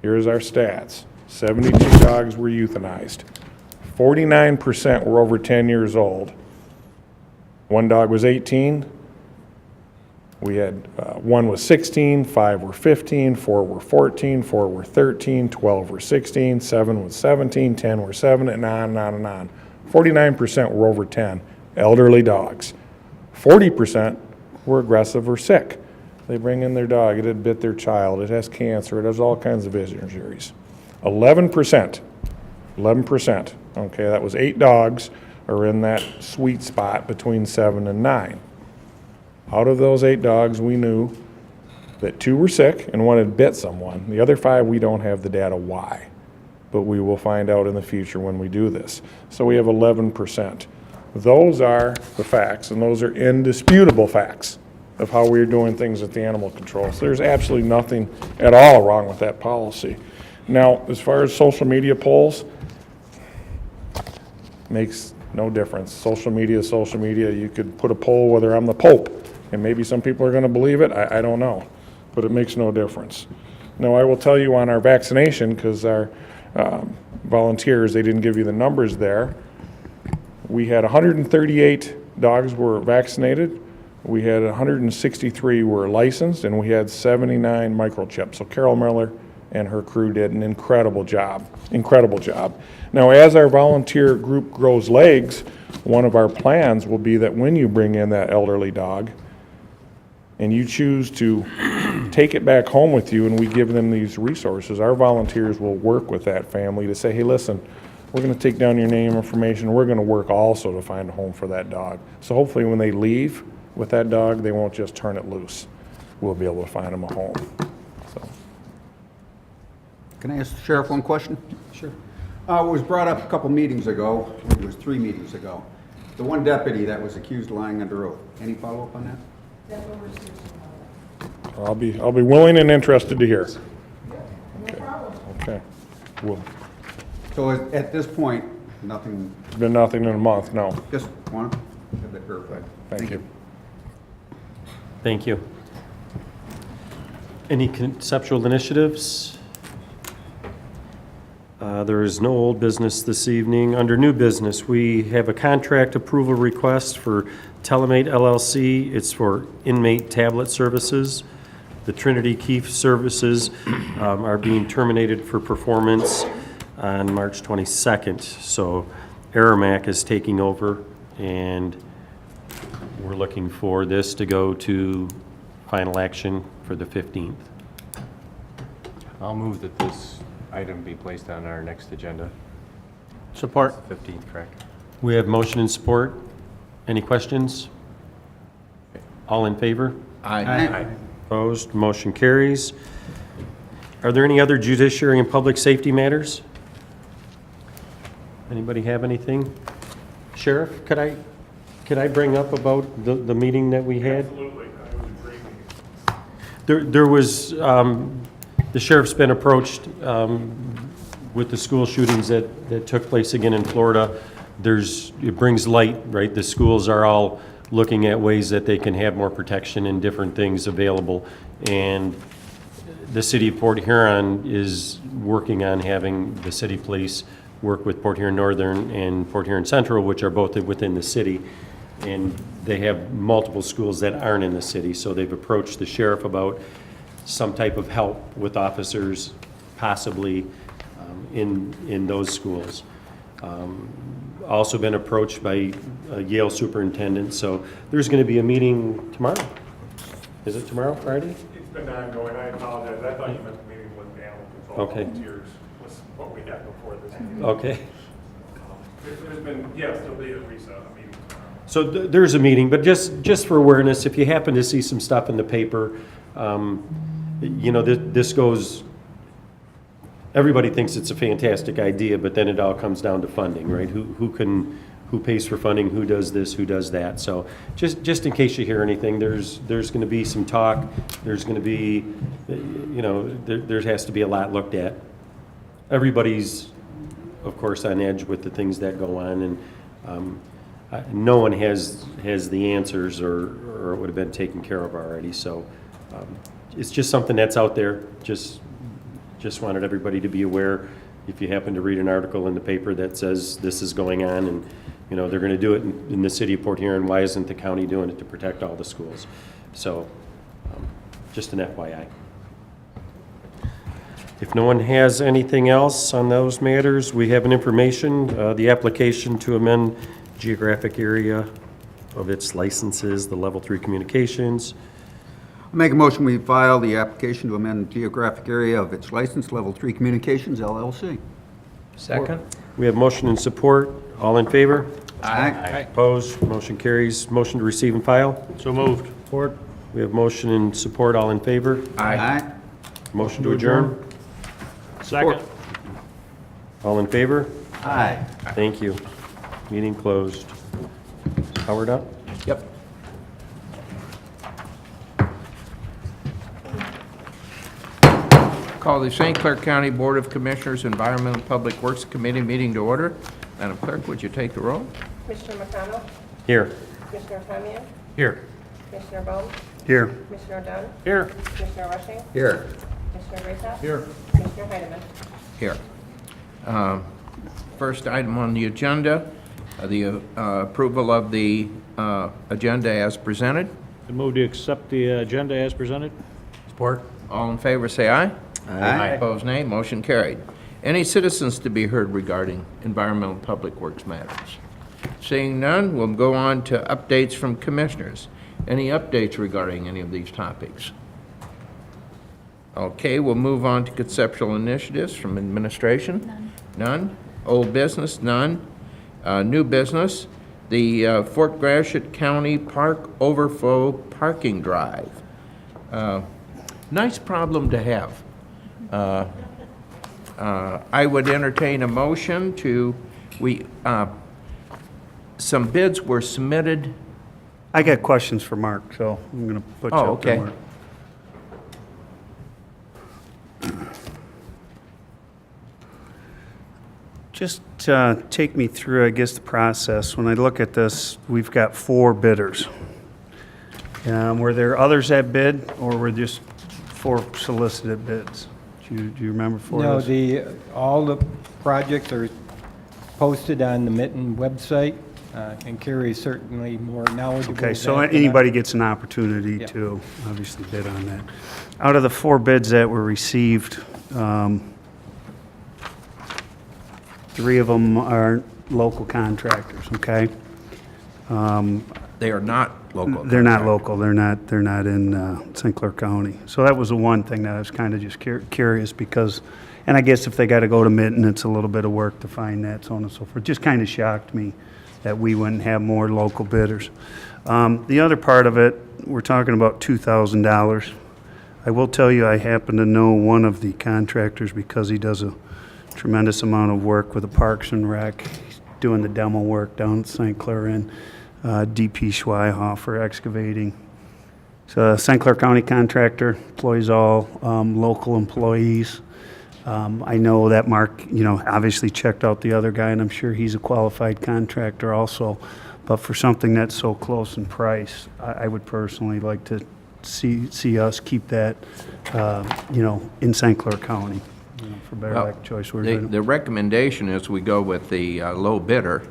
here's our stats. 72 dogs were euthanized. 49% were over 10 years old. One dog was 18. We had one was 16, 5 were 15, 4 were 14, 4 were 13, 12 were 16, 7 was 17, 10 were 7, and on and on and on. 49% were over 10, elderly dogs. 40% were aggressive or sick. They bring in their dog, it had bit their child, it has cancer, it has all kinds of injuries. 11%, okay, that was 8 dogs are in that sweet spot between 7 and 9. Out of those 8 dogs, we knew that 2 were sick and 1 had bit someone. The other 5, we don't have the data why, but we will find out in the future when we do this. So we have 11%. Those are the facts, and those are indisputable facts of how we're doing things at the animal control. So there's absolutely nothing at all wrong with that policy. Now, as far as social media polls, makes no difference. Social media is social media. You could put a poll whether I'm the Pope, and maybe some people are going to believe it. I don't know, but it makes no difference. Now, I will tell you on our vaccination, because our volunteers, they didn't give you the numbers there. We had 138 dogs were vaccinated. We had 163 were licensed, and we had 79 microchips. So Carol Miller and her crew did an incredible job. Now, as our volunteer group grows legs, one of our plans will be that when you bring in that elderly dog and you choose to take it back home with you and we give them these resources, our volunteers will work with that family to say, hey, listen, we're going to take down your name information. We're going to work also to find a home for that dog. So hopefully when they leave with that dog, they won't just turn it loose. We'll be able to find them a home. So. Can I ask the sheriff one question? Sure. It was brought up a couple meetings ago, it was 3 meetings ago. The one deputy that was accused of lying under oath. Any follow-up on that? I'll be willing and interested to hear. Okay. Well, So at this point, nothing, it's been nothing in a month, no. just want to have that verified. Thank you. Thank you. Any conceptual initiatives? There is no old business this evening. Under new business, we have a contract approval request for Telemate LLC. It's for inmate tablet services. The Trinity Keefe services are being terminated for performance on March 22nd. So Aramac is taking over, and we're looking for this to go to final action for the 15th. I'll move that this item be placed on our next agenda. Support. 15th, correct? We have motion and support. Any questions? All in favor? Aye. Opposed? Motion carries. Are there any other judiciary and public safety matters? Anybody have anything? Sheriff, could I bring up about the meeting that we had? Absolutely. It was a great meeting. There was, the sheriff's been approached with the school shootings that took place again in Florida. It brings light, right? The schools are all looking at ways that they can have more protection and different things available. And the city of Port Huron is working on having the city police work with Port Huron Northern and Port Huron Central, which are both within the city. And they have multiple schools that aren't in the city. So they've approached the sheriff about some type of help with officers, possibly in those schools. Also been approached by a Yale superintendent, so there's going to be a meeting tomorrow. Is it tomorrow, Friday? It's been ongoing. I apologize. I thought you meant the meeting with animal control Okay. volunteers was what we had before this meeting. Okay. There's been, yes, there'll be at least a meeting tomorrow. So there's a meeting, but just for awareness, if you happen to see some stuff in the paper, this goes, everybody thinks it's a fantastic idea, but then it all comes down to funding, right? Who pays for funding, who does this, who does that? So just in case you hear anything, there's going to be some talk, there's going to be, there has to be a lot looked at. Everybody's, of course, on edge with the things that go on, and no one has the answers, or it would have been taken care of already. So it's just something that's out there. Just wanted everybody to be aware. If you happen to read an article in the paper that says this is going on, and they're going to do it in the city of Port Huron, why isn't the county doing it to protect all the schools? So just an FYI. If no one has anything else on those matters, we have an information, the application to amend geographic area of its licenses, the Level 3 communications. I'll make a motion, we file the application to amend geographic area of its license, Level 3 Communications LLC. Second? We have motion and support. All in favor? Aye. Opposed? Motion carries. Motion to receive and file. So moved. Support. We have motion and support. All in favor? Aye. Motion to adjourn. Second. All in favor? Aye. Thank you. Meeting closed. Howard up? Yep. Call the St. Clair County Board of Commissioners Environmental Public Works Committee meeting to order. Madam Clerk, would you take the roll? Commissioner McConnell, Here. Commissioner Tamian, Here. Commissioner Bowman, Here. Commissioner Dunn, Here. Commissioner Rushing, Here. Commissioner Greathouse. Here. Commissioner Heidemann. Here. First item on the agenda, the approval of the agenda as presented. I move to accept the agenda as presented. Support? All in favor, say aye. Aye. Opposed, nay. Motion carried. Any citizens to be heard regarding environmental public works matters? Seeing none, we'll go on to updates from commissioners. Any updates regarding any of these topics? Okay, we'll move on to conceptual initiatives from administration. None. Old business, none. New business, the Fort Gratiot County Park Overflow Parking Drive. Nice problem to have. I would entertain a motion to, some bids were submitted. I got questions for Mark, so I'm going to put you Oh, up there, okay. Mark. Just take me through, I guess, the process. When I look at this, we've got 4 bidders. Were there others that bid, or were just 4 solicited bids? Do you remember 4 No, of those? all the projects are posted on the Mitten website, and Carrie is certainly more knowledgeable. Okay, of so that than I- anybody gets an opportunity Yeah. to obviously bid on that. Out of the 4 bids that were received, 3 of them are local contractors, okay? They are not local. They're not local, they're not in St. Clair County. So that was the one thing that I was kind of just curious because, and I guess if they got to go to Mitten, it's a little bit of work to find that, so on and so forth. Just kind of shocked me that we wouldn't have more local bidders. The other part of it, we're talking about $2,000. I will tell you, I happen to know one of the contractors because he does a tremendous amount of work with the Parks and Rec. He's doing the demo work down at St. Clair and DP Schweihofer Excavating. So a St. Clair County contractor, employs all local employees. I know that Mark, obviously checked out the other guy, and I'm sure he's a qualified contractor also. But for something that's so close in price, I would personally like to see us keep that, in St. Clair County, for better lack of choice words. The recommendation is we go with the low bidder.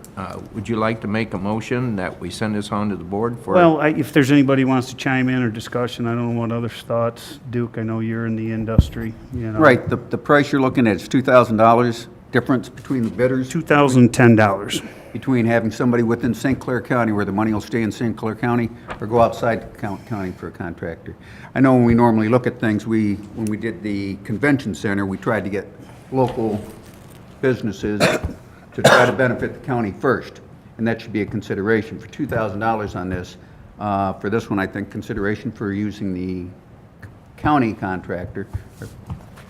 Would you like to make a motion that we send this on to the board for? Well, if there's anybody who wants to chime in or discussion, I don't know what other thoughts. Duke, I know you're in the industry, Right, the price you're looking at is $2,000 difference between the bidders, $2,010. between having somebody within St. Clair County where the money will stay in St. Clair County or go outside the county for a contractor. I know when we normally look at things, when we did the convention center, we tried to get local businesses to try to benefit the county first. and that should be a consideration. For $2,000 on this, for this one, I think consideration for using the county contractor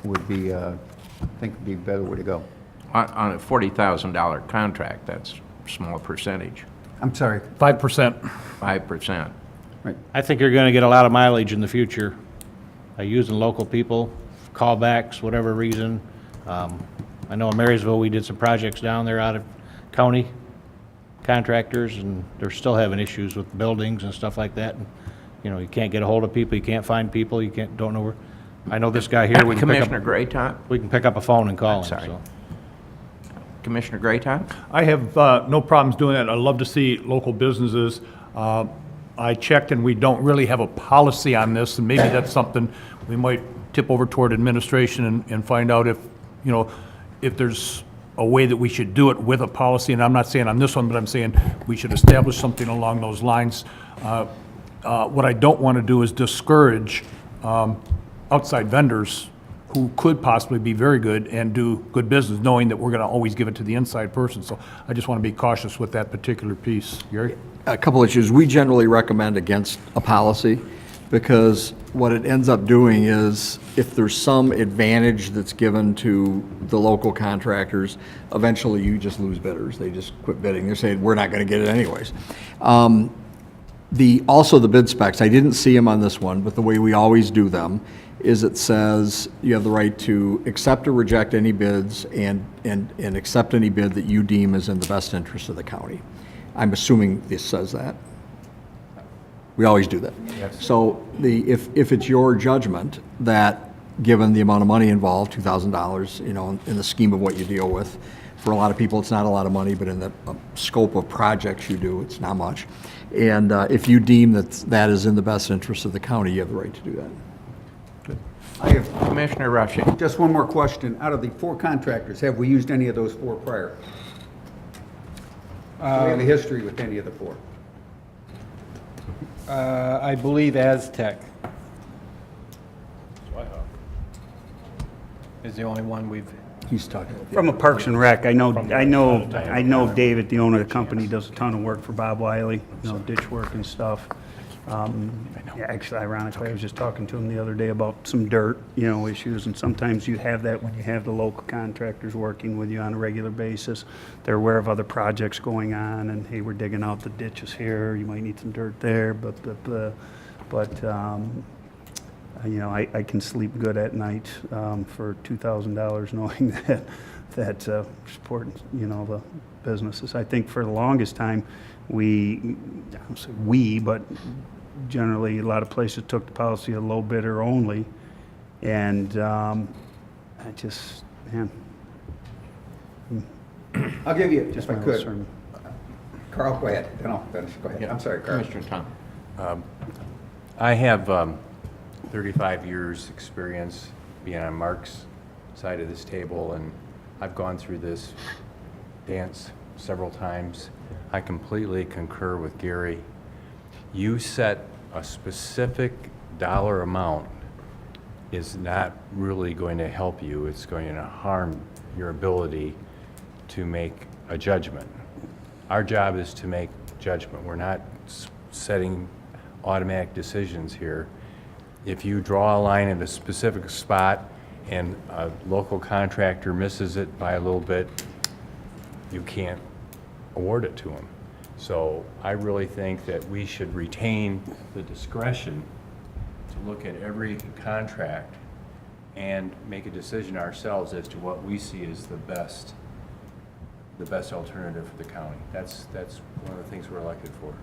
would be, I think would be a better way to go. On a $40,000 contract, that's a small percentage, I'm sorry. 5%. 5%. I think you're going to get a lot of mileage in the future using local people, callbacks, whatever reason. I know in Marysville, we did some projects down there out of county contractors, and they're still having issues with buildings and stuff like that. And, you know, you can't get a hold of people, you can't find people, don't know where. I know this guy here, we can pick Commissioner up, Graytop? we can pick up a phone and call him, sorry. so. Commissioner Graytop? I have no problems doing that. I love to see local businesses. I checked, and we don't really have a policy on this, and maybe that's something we might tip over toward administration and find out if, you know, if there's a way that we should do it with a policy. And I'm not saying on this one, but I'm saying we should establish something along those lines. What I don't want to do is discourage outside vendors who could possibly be very good and do good business, knowing that we're going to always give it to the inside person. So I just want to be cautious with that particular piece. Gary? A couple issues. We generally recommend against a policy because what it ends up doing is if there's some advantage that's given to the local contractors, eventually you just lose bidders. They just quit bidding. They're saying, we're not going to get it anyways. Also the bid specs, I didn't see them on this one, but the way we always do them is it says you have the right to accept or reject any bids and accept any bid that you deem is in the best interest of the county. I'm assuming this says that. We always do that. Yes. So if it's your judgment that, given the amount of money involved, $2,000, you know, in the scheme of what you deal with, for a lot of people, it's not a lot of money, but in the scope of projects you do, it's not much. And if you deem that that is in the best interest of the county, you have the right to do that. I have Commissioner Rushing? just one more question. Out of the 4 contractors, have we used any of those 4 prior? Do we have a history with any of the 4? I believe Aztec is the only one we've, He's talking. From a Parks and Rec, I know David, the owner of the company, does a ton of work for Bob Wiley, you know, ditch work and stuff. Yeah, actually, ironically, I was just talking to him the other day about some dirt, you know, issues, and sometimes you have that when you have the local contractors working with you on a regular basis. They're aware of other projects going on, and hey, we're digging out the ditches here, you might need some dirt there, but you know, I can sleep good at night for $2,000 knowing that supporting, you know, the businesses. I think for the longest time, but generally a lot of places took the policy of low bidder only, and I just, man. I'll give you, if I my little could. sermon. Carl, go ahead. No, finish. Go ahead. I'm sorry, Carl. Commissioner Tom? I have 35 years' experience being on Mark's side of this table, and I've gone through this dance several times. I completely concur with Gary. You set a specific dollar amount is not really going to help you. It's going to harm your ability to make a judgment. Our job is to make judgment. We're not setting automatic decisions here. If you draw a line at a specific spot and a local contractor misses it by a little bit, you can't award it to them. So I really think that we should retain the discretion to look at every contract and make a decision ourselves as to what we see as the best alternative for the county. That's one of the things we're elected for.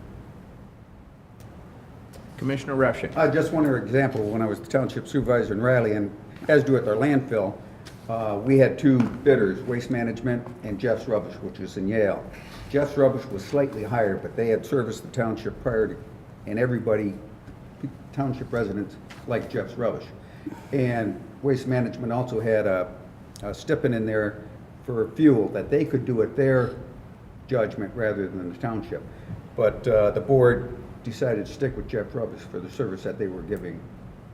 Commissioner Rushing? Just one other example, when I was the township supervisor in Riley, and as do at our landfill, we had 2 bidders, Waste Management and Jeff's Rubbish, which was in Yale. Jeff's Rubbish was slightly higher, but they had serviced the township prior to, and everybody, township residents, liked Jeff's Rubbish. And Waste Management also had a stipend in there for fuel, that they could do at their judgment rather than the township. But the board decided to stick with Jeff Rubbish for the service that they were giving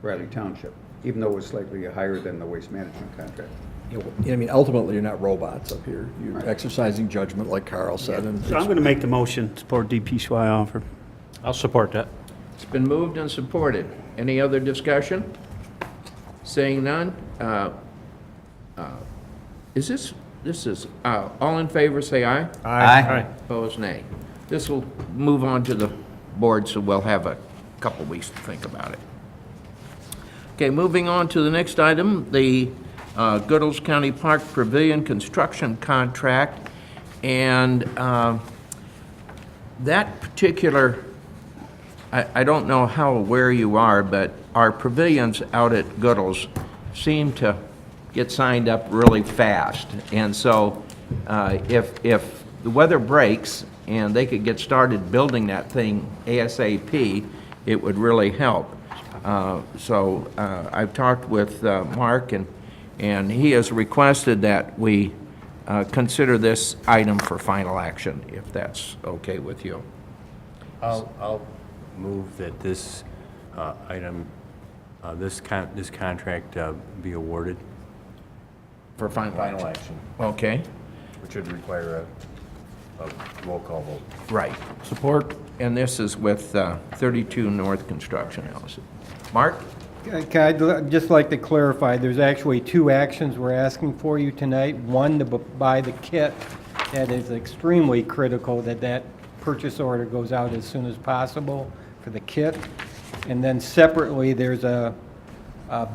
Riley Township, even though it was slightly higher than the Waste Management contract. I mean, ultimately, you're not robots up here. You're exercising judgment, like Carl said, and So I'm going to make the motion, support DPSY offer. I'll support that. It's been moved and supported. Any other discussion? Seeing none, all in favor, say aye. Aye. Opposed, nay. This will move on to the board, so we'll have a couple weeks to think about it. Okay, moving on to the next item, the Goodles County Park Pavilion construction contract. And that particular, I don't know how aware you are, but our pavilions out at Goodles seem to get signed up really fast. And so if the weather breaks and they could get started building that thing ASAP, it would really help. So I've talked with Mark, and he has requested that we consider this item for final action, if that's okay with you. I'll move that this item, this contract be awarded. For final action. Okay, Which would require a roll call vote. right. Support. And this is with 32 North Construction, Allison. Mark? I'd just like to clarify, there's actually two actions we're asking for you tonight. One, to buy the kit. That is extremely critical that purchase order goes out as soon as possible for the kit. And then separately, there's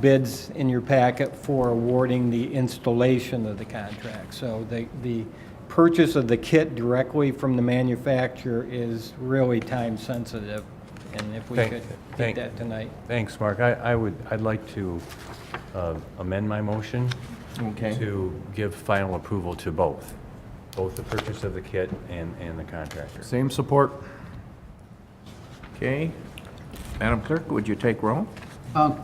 bids in your packet for awarding the installation of the contract. So the purchase of the kit directly from the manufacturer is really time sensitive. And if we could get that tonight. Thanks, Mark. I'd like to amend my motion Okay. to give final approval to both the purchase of the kit and the contractor. Same support. Okay. Madam Clerk, would you take roll? Oh,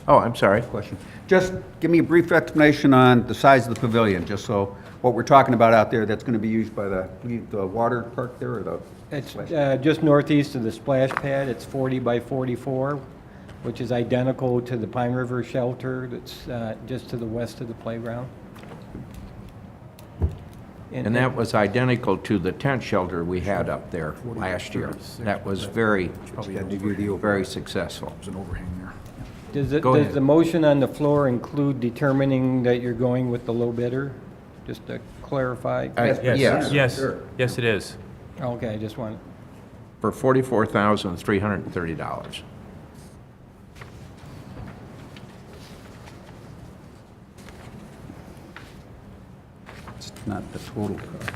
I'm sorry. Question. Just give me a brief explanation on the size of the pavilion, just so what we're talking about out there, that's going to be used by the water park there, or the? It's just northeast of the splash pad. It's 40 by 44, which is identical to the Pine River Shelter that's just to the west of the playground. And that was identical to the tent shelter we had up there last year. That was very successful. There's an overhang there. Go Does ahead. the motion on the floor include determining that you're going with the low bidder? Just to clarify. Yes, Yes, it is. Okay, I just want, for $44,330. It's not the total cost.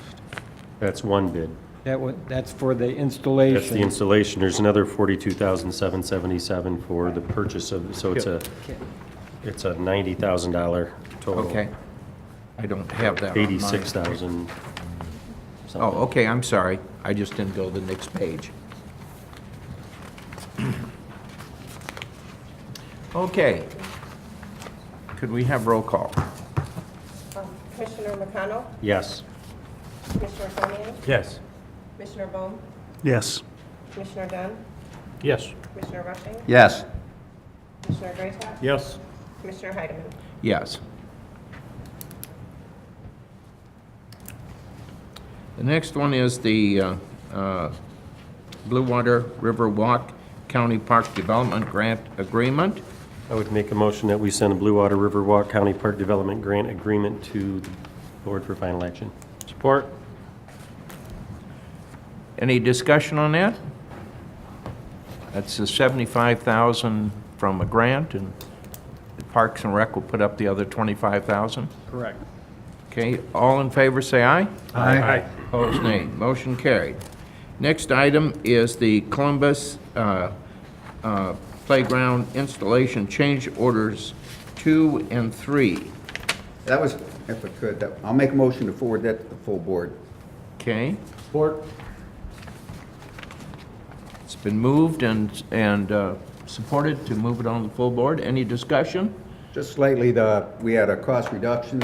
That's one bid. that's for the installation. That's the installation. There's another $42,777 for the purchase of, so it's a $90,000 total. Okay. I don't have that on mine. 86,000. Oh, okay, I'm sorry. I just didn't go to the next page. Okay. Could we have roll call? Commissioner McConnell, Yes. Commissioner Tamian, Yes. Commissioner Bohm, Yes. Commissioner Dunn, Yes. Commissioner Rushing, Yes. Commissioner Greatop, Yes. Commissioner Heidemann. Yes. The next one is the Blue Water River Walk County Park Development Grant Agreement. I would make a motion that we send a Blue Water Riverwalk County Park Development Grant Agreement to the board for final action. Support. Any discussion on that? That's the $75,000 from a grant, and the Parks and Rec will put up the other $25,000. Correct. Okay, all in favor, say aye. Aye. Opposed, nay. Motion carried. Next item is the Columbus Playground Installation Change Orders 2 and 3. That was, if I could, I'll make a motion to forward that to the full board. Okay, Support. it's been moved and supported to move it on the full board. Any discussion? Just slightly, we had a cost reduction,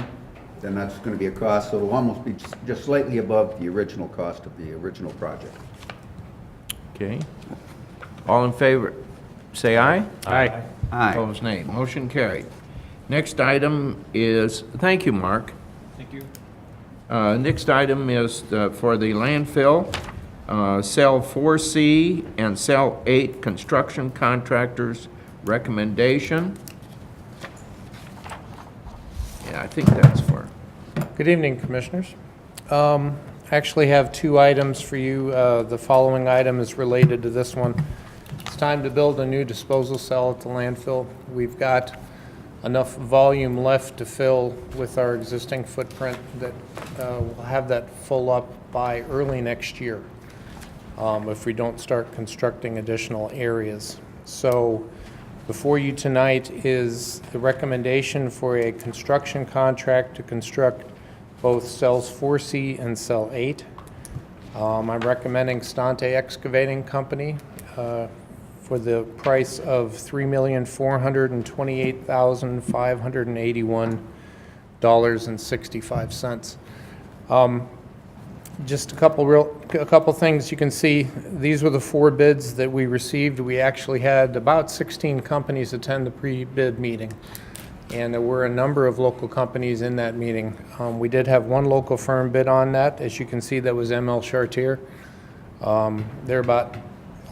then that's going to be a cost, so it'll almost be just slightly above the original cost of the original project. Okay. All in favor, say aye. Aye. Aye. Opposed, nay. Motion carried. Next item is, thank you, Mark. Thank you. Next item is for the landfill, Cell 4C and Cell 8 construction contractors recommendation. Yeah, I think that's for, Good evening, Commissioners. I actually have two items for you. The following item is related to this one. It's time to build a new disposal cell at the landfill. We've got enough volume left to fill with our existing footprint that we'll have that full up by early next year if we don't start constructing additional areas. So before you tonight is the recommendation for a construction contract to construct both cells 4C and cell 8. I'm recommending Stante Excavating Company for the price of $3,428,581.65. Just a couple things you can see. These were the 4 bids that we received. We actually had about 16 companies attend the pre-bid meeting, and there were a number of local companies in that meeting. We did have one local firm bid on that. As you can see, that was ML Chartier. They're about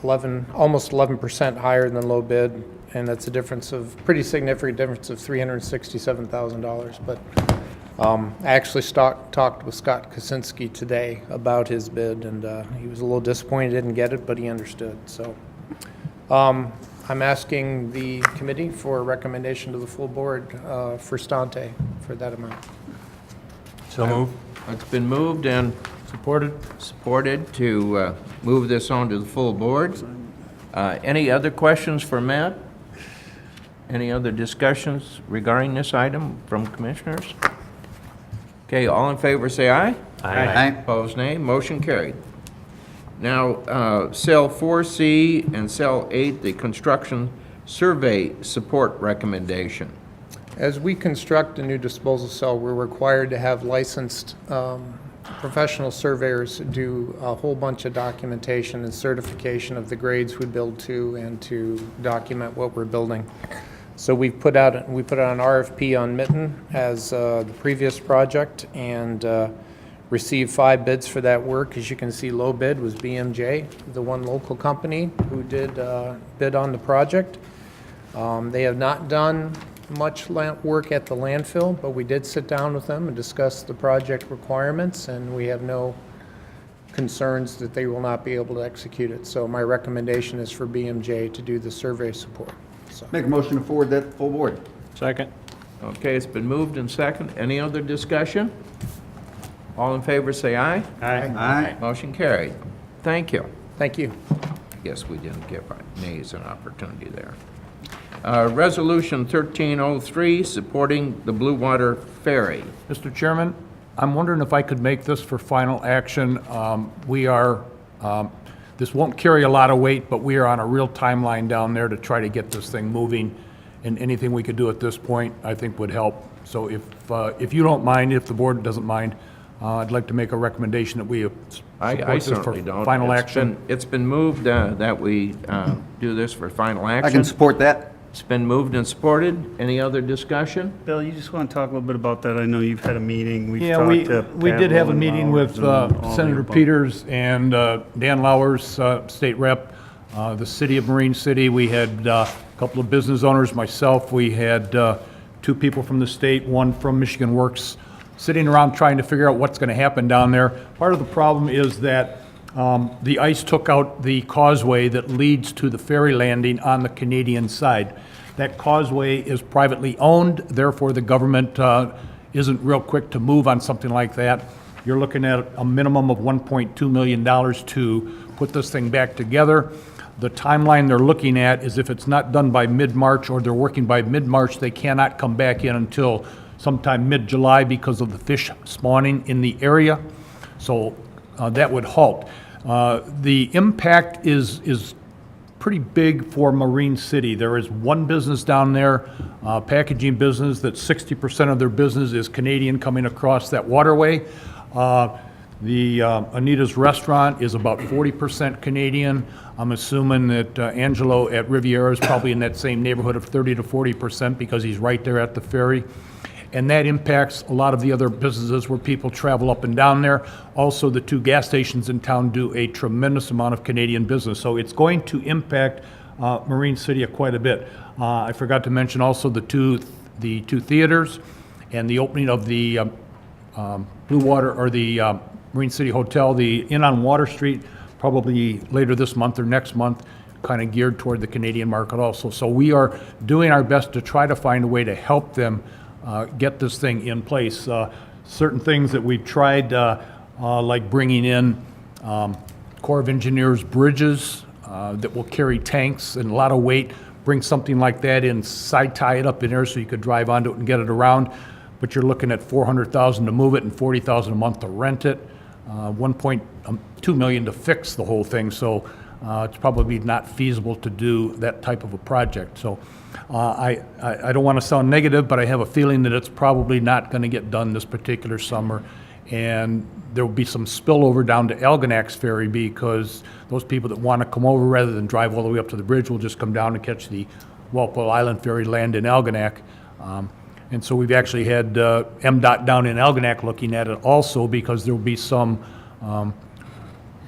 almost 11% higher than low bid, and that's a difference of, pretty significant difference of $367,000. But I actually talked with Scott Kaczynski today about his bid, and he was a little disappointed he didn't get it, but he understood. So I'm asking the committee for a recommendation to the full board for Stante for that amount. So move. it's been moved and supported to move this on to the full board. Any other questions for Matt? Any other discussions regarding this item from commissioners? Okay, all in favor say aye. Aye. Opposed, nay. Motion carried. Now, Cell 4C and Cell 8, the construction survey support recommendation. As we construct a new disposal cell, we're required to have licensed professional surveyors do a whole bunch of documentation and certification of the grades we build to and to document what we're building. So we put out an RFP on Mitten as the previous project and received 5 bids for that work. As you can see, low bid was BMJ, the one local company who did bid on the project. They have not done much work at the landfill, but we did sit down with them and discuss the project requirements, and we have no concerns that they will not be able to execute it. So my recommendation is for BMJ to do the survey support. So. Make a motion to forward that full board. Second. Okay, it's been moved and second. Any other discussion? All in favor say aye. Aye. Motion carried. Thank you. Thank you. I guess we didn't give our nays an opportunity there. Resolution 1303, supporting the Blue Water Ferry. Mr. Chairman, I'm wondering if I could make this for final action. This won't carry a lot of weight, but we are on a real timeline down there to try to get this thing moving, and anything we could do at this point, I think would help. So if you don't mind, if the board doesn't mind, I'd like to make a recommendation that we support I this for certainly don't. final action. It's been moved that we do this for final action. I can support that. It's been moved and supported. Any other discussion? Bill, you just want to talk a little bit about that? I know you've had a meeting. We've Yeah, talked to we did have a Pavel meeting and with Bowers and all the Senator above. Peters and Dan Lauers, state rep, the city of Marine City. We had a couple of business owners, myself. We had 2 people from the state, 1 from Michigan Works, sitting around trying to figure out what's going to happen down there. Part of the problem is that the ice took out the causeway that leads to the ferry landing on the Canadian side. That causeway is privately owned, therefore the government isn't real quick to move on something like that. You're looking at a minimum of $1.2 million to put this thing back together. The timeline they're looking at is if it's not done by mid-March or they're working by mid-March, they cannot come back in until sometime mid-July because of the fish spawning in the area. So that would halt. The impact is pretty big for Marine City. There is one business down there, packaging business, that 60% of their business is Canadian coming across that waterway. The Anita's Restaurant is about 40% Canadian. I'm assuming that Angelo at Riviera is probably in that same neighborhood of 30 to 40% because he's right there at the ferry. And that impacts a lot of the other businesses where people travel up and down there. Also, the 2 gas stations in town do a tremendous amount of Canadian business. So it's going to impact Marine City quite a bit. I forgot to mention also the two theaters and the opening of the Blue Water, or the Marine City Hotel, the Inn on Water Street, probably later this month or next month, kind of geared toward the Canadian market also. So we are doing our best to try to find a way to help them get this thing in place. Certain things that we've tried, like bringing in Corps of Engineers bridges that will carry tanks and a lot of weight, bring something like that in, side tie it up in there so you could drive onto it and get it around. But you're looking at $400,000 to move it and $40,000 a month to rent it, $1.2 million to fix the whole thing. So it's probably not feasible to do that type of a project. So I don't want to sound negative, but I have a feeling that it's probably not going to get done this particular summer. And there will be some spillover down to Algonac's ferry, because those people that want to come over rather than drive all the way up to the bridge will just come down and catch the Walpole Island ferry, land in Algonac. And so we've actually had MDOT down in Algonac looking at it also, because there will be some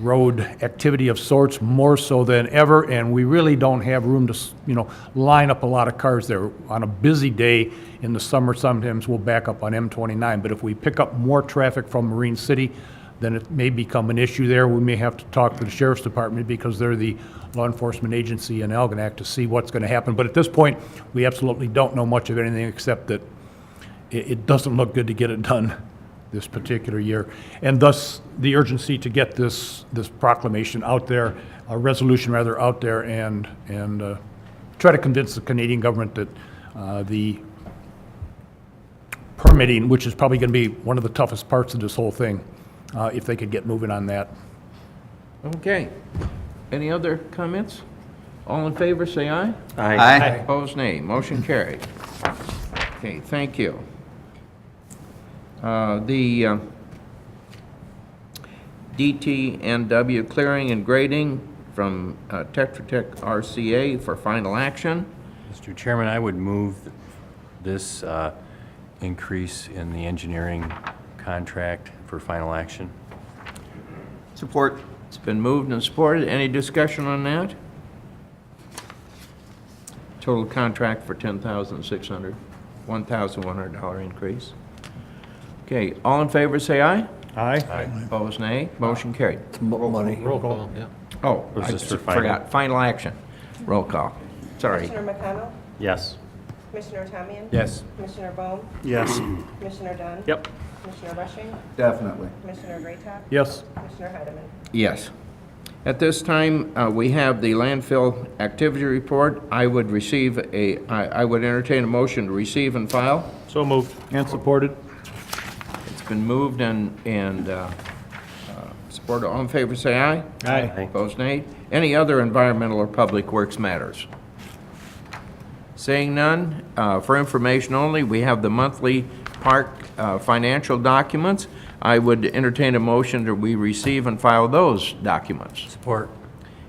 road activity of sorts, more so than ever, and we really don't have room to, line up a lot of cars there. On a busy day in the summer, sometimes we'll back up on M29, but if we pick up more traffic from Marine City, then it may become an issue there. We may have to talk to the Sheriff's Department, because they're the law enforcement agency in Algonac, to see what's going to happen. But at this point, we absolutely don't know much of anything, except that it doesn't look good to get it done this particular year. And thus, the urgency to get this proclamation out there, a resolution rather, out there, and try to convince the Canadian government that the permitting, which is probably going to be one of the toughest parts of this whole thing, if they could get moving on that. Okay. Any other comments? All in favor, say aye. Aye. Opposed, nay. Motion carried. Okay, thank you. The DTNW clearing and grading from Tetra Tech RCA for final action. Mr. Chairman, I would move this increase in the engineering contract for final action. Support. It's been moved and supported. Any discussion on that? Total contract for $10,600, $1,100 increase. Okay, all in favor, say aye. Aye. Opposed, nay. Motion carried. Money. Roll call, yeah. Oh, Was I this for final? forgot. Final action. Roll call. Sorry. Commissioner McConnell, Yes. Commissioner Tamian? Yes. Commissioner Bohm? Yes. Commissioner Dunn? Yep. Commissioner Rushing? Definitely. Commissioner Greatop? Yes. Commissioner Heidemann? Yes. At this time, we have the landfill activity report. I would entertain a motion to receive and file. So moved. And supported. It's been moved and supported. All in favor, say aye. Aye. Opposed, nay. Any other environmental or public works matters? Seeing none, for information only, we have the monthly park financial documents. I would entertain a motion that we receive and file those documents. Support.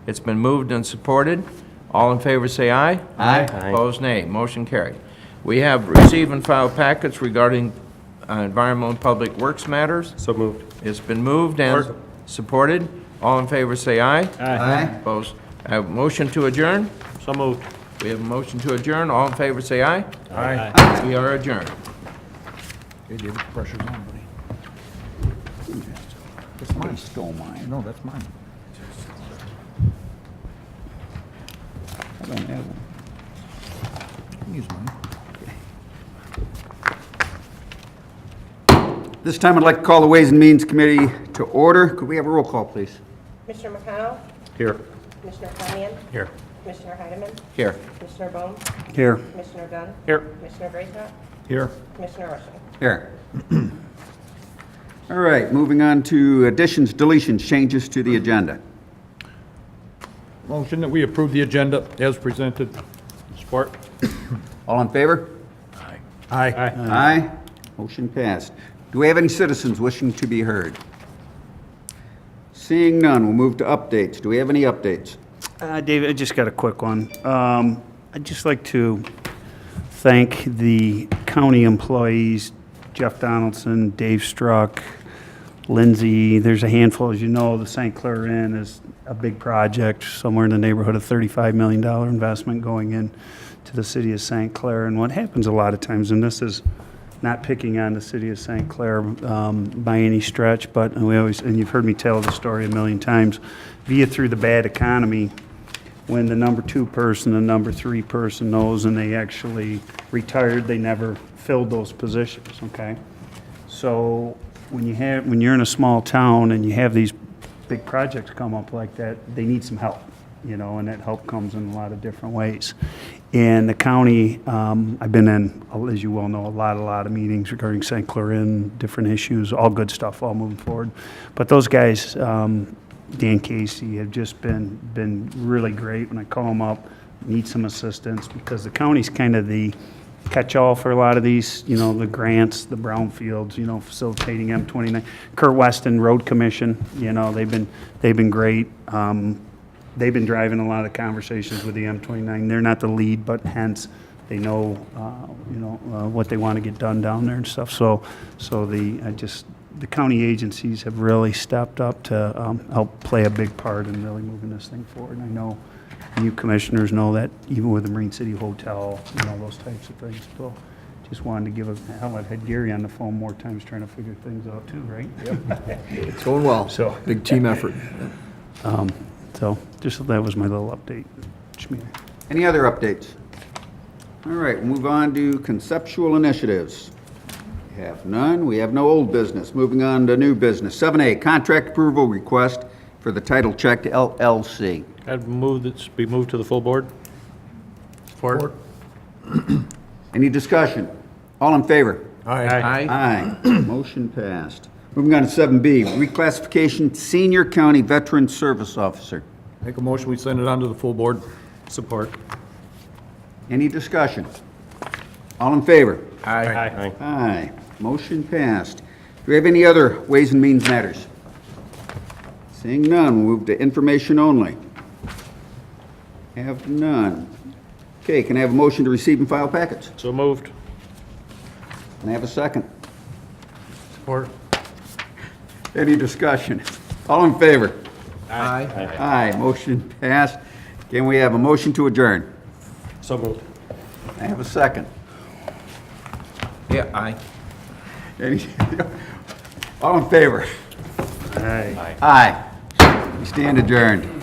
It's been moved and supported. All in favor, say aye. Aye. Opposed, nay. Motion carried. We have receive and file packets regarding environmental and public works matters. So moved. It's been moved and supported. All in favor, say aye. Aye. Opposed. I have a motion to adjourn. So moved. We have a motion to adjourn. All in favor, say aye. Aye. We are adjourned. Hey, David, pressure's on, buddy. That's mine. Stole mine. No, that's mine. I don't have one. I can use mine. This time I'd like to call the Ways and Means Committee to order. Could we have a roll call, please? Commissioner McConnell, Here. Commissioner Tamian? Here. Commissioner Heidemann? Here. Commissioner Bohm? Here. Commissioner Dunn? Here. Commissioner Greatop? Here. Commissioner Rushing? Here. All right, moving on to additions, deletions, changes to the agenda. Motion that we approve the agenda as presented. Support. All in favor? Aye. Aye. Motion passed. Do we have any citizens wishing to be heard? Seeing none, we'll move to updates. Do we have any updates? David, I just got a quick one. I'd just like to thank the county employees, Jeff Donaldson, Dave Struck, Lindsay. There's a handful, as you know, the St. Clair Inn is a big project, somewhere in the neighborhood of $35 million investment going in to the city of St. Clair. And what happens a lot of times, and this is not picking on the city of St. Clair by any stretch, but we always, and you've heard me tell the story a million times, via through the bad economy, when the number 2 person, the number 3 person knows and they actually retired, they never filled those positions, okay? So when you're in a small town and you have these big projects come up like that, they need some help, you know, and that help comes in a lot of different ways. And the county, I've been in, as you well know, a lot of meetings regarding St. Clair Inn, different issues, all good stuff, all moving forward. But those guys, Dan Casey, have just been really great. When I call them up, need some assistance, because the county's kind of the catch-all for a lot of these, you know, the grants, the brownfields, you know, facilitating M29. Kurt Weston Road Commission, you know, they've been great. They've been driving a lot of conversations with the M29. They're not the lead, but hence they know, what they want to get done down there and stuff. So the county agencies have really stepped up to help play a big part in really moving this thing forward. And I know you commissioners know that even with the Marine City Hotel, you know, those types of things. So just wanted to give hell, I've had Gary on the phone more times trying to figure things out too, right? Yep. It's going well. So Big team effort. So just that was my little update. Schmear. Any other updates? All right, we'll move on to conceptual initiatives. We have none. We have no old business. Moving on to new business. 7A, contract approval request for the Title Check LLC. I'd move that be moved to the full board. Support. Any discussion? All in favor? Aye. Aye. Motion passed. Moving on to 7B, reclassification Senior County Veteran Service Officer. Make a motion, we send it on to the full board. Support. Any discussion? All in favor? Aye. Aye. Motion passed. Do we have any other Ways and Means matters? Seeing none, we'll move to information only. Have none. Okay, can I have a motion to receive and file packets? So moved. Can I have a second? Support. Any discussion? All in favor? Aye. Aye. Motion passed. Can we have a motion to adjourn? So moved. I have a second. Yeah, aye. Any, all in favor? Aye. Aye. We stand adjourned.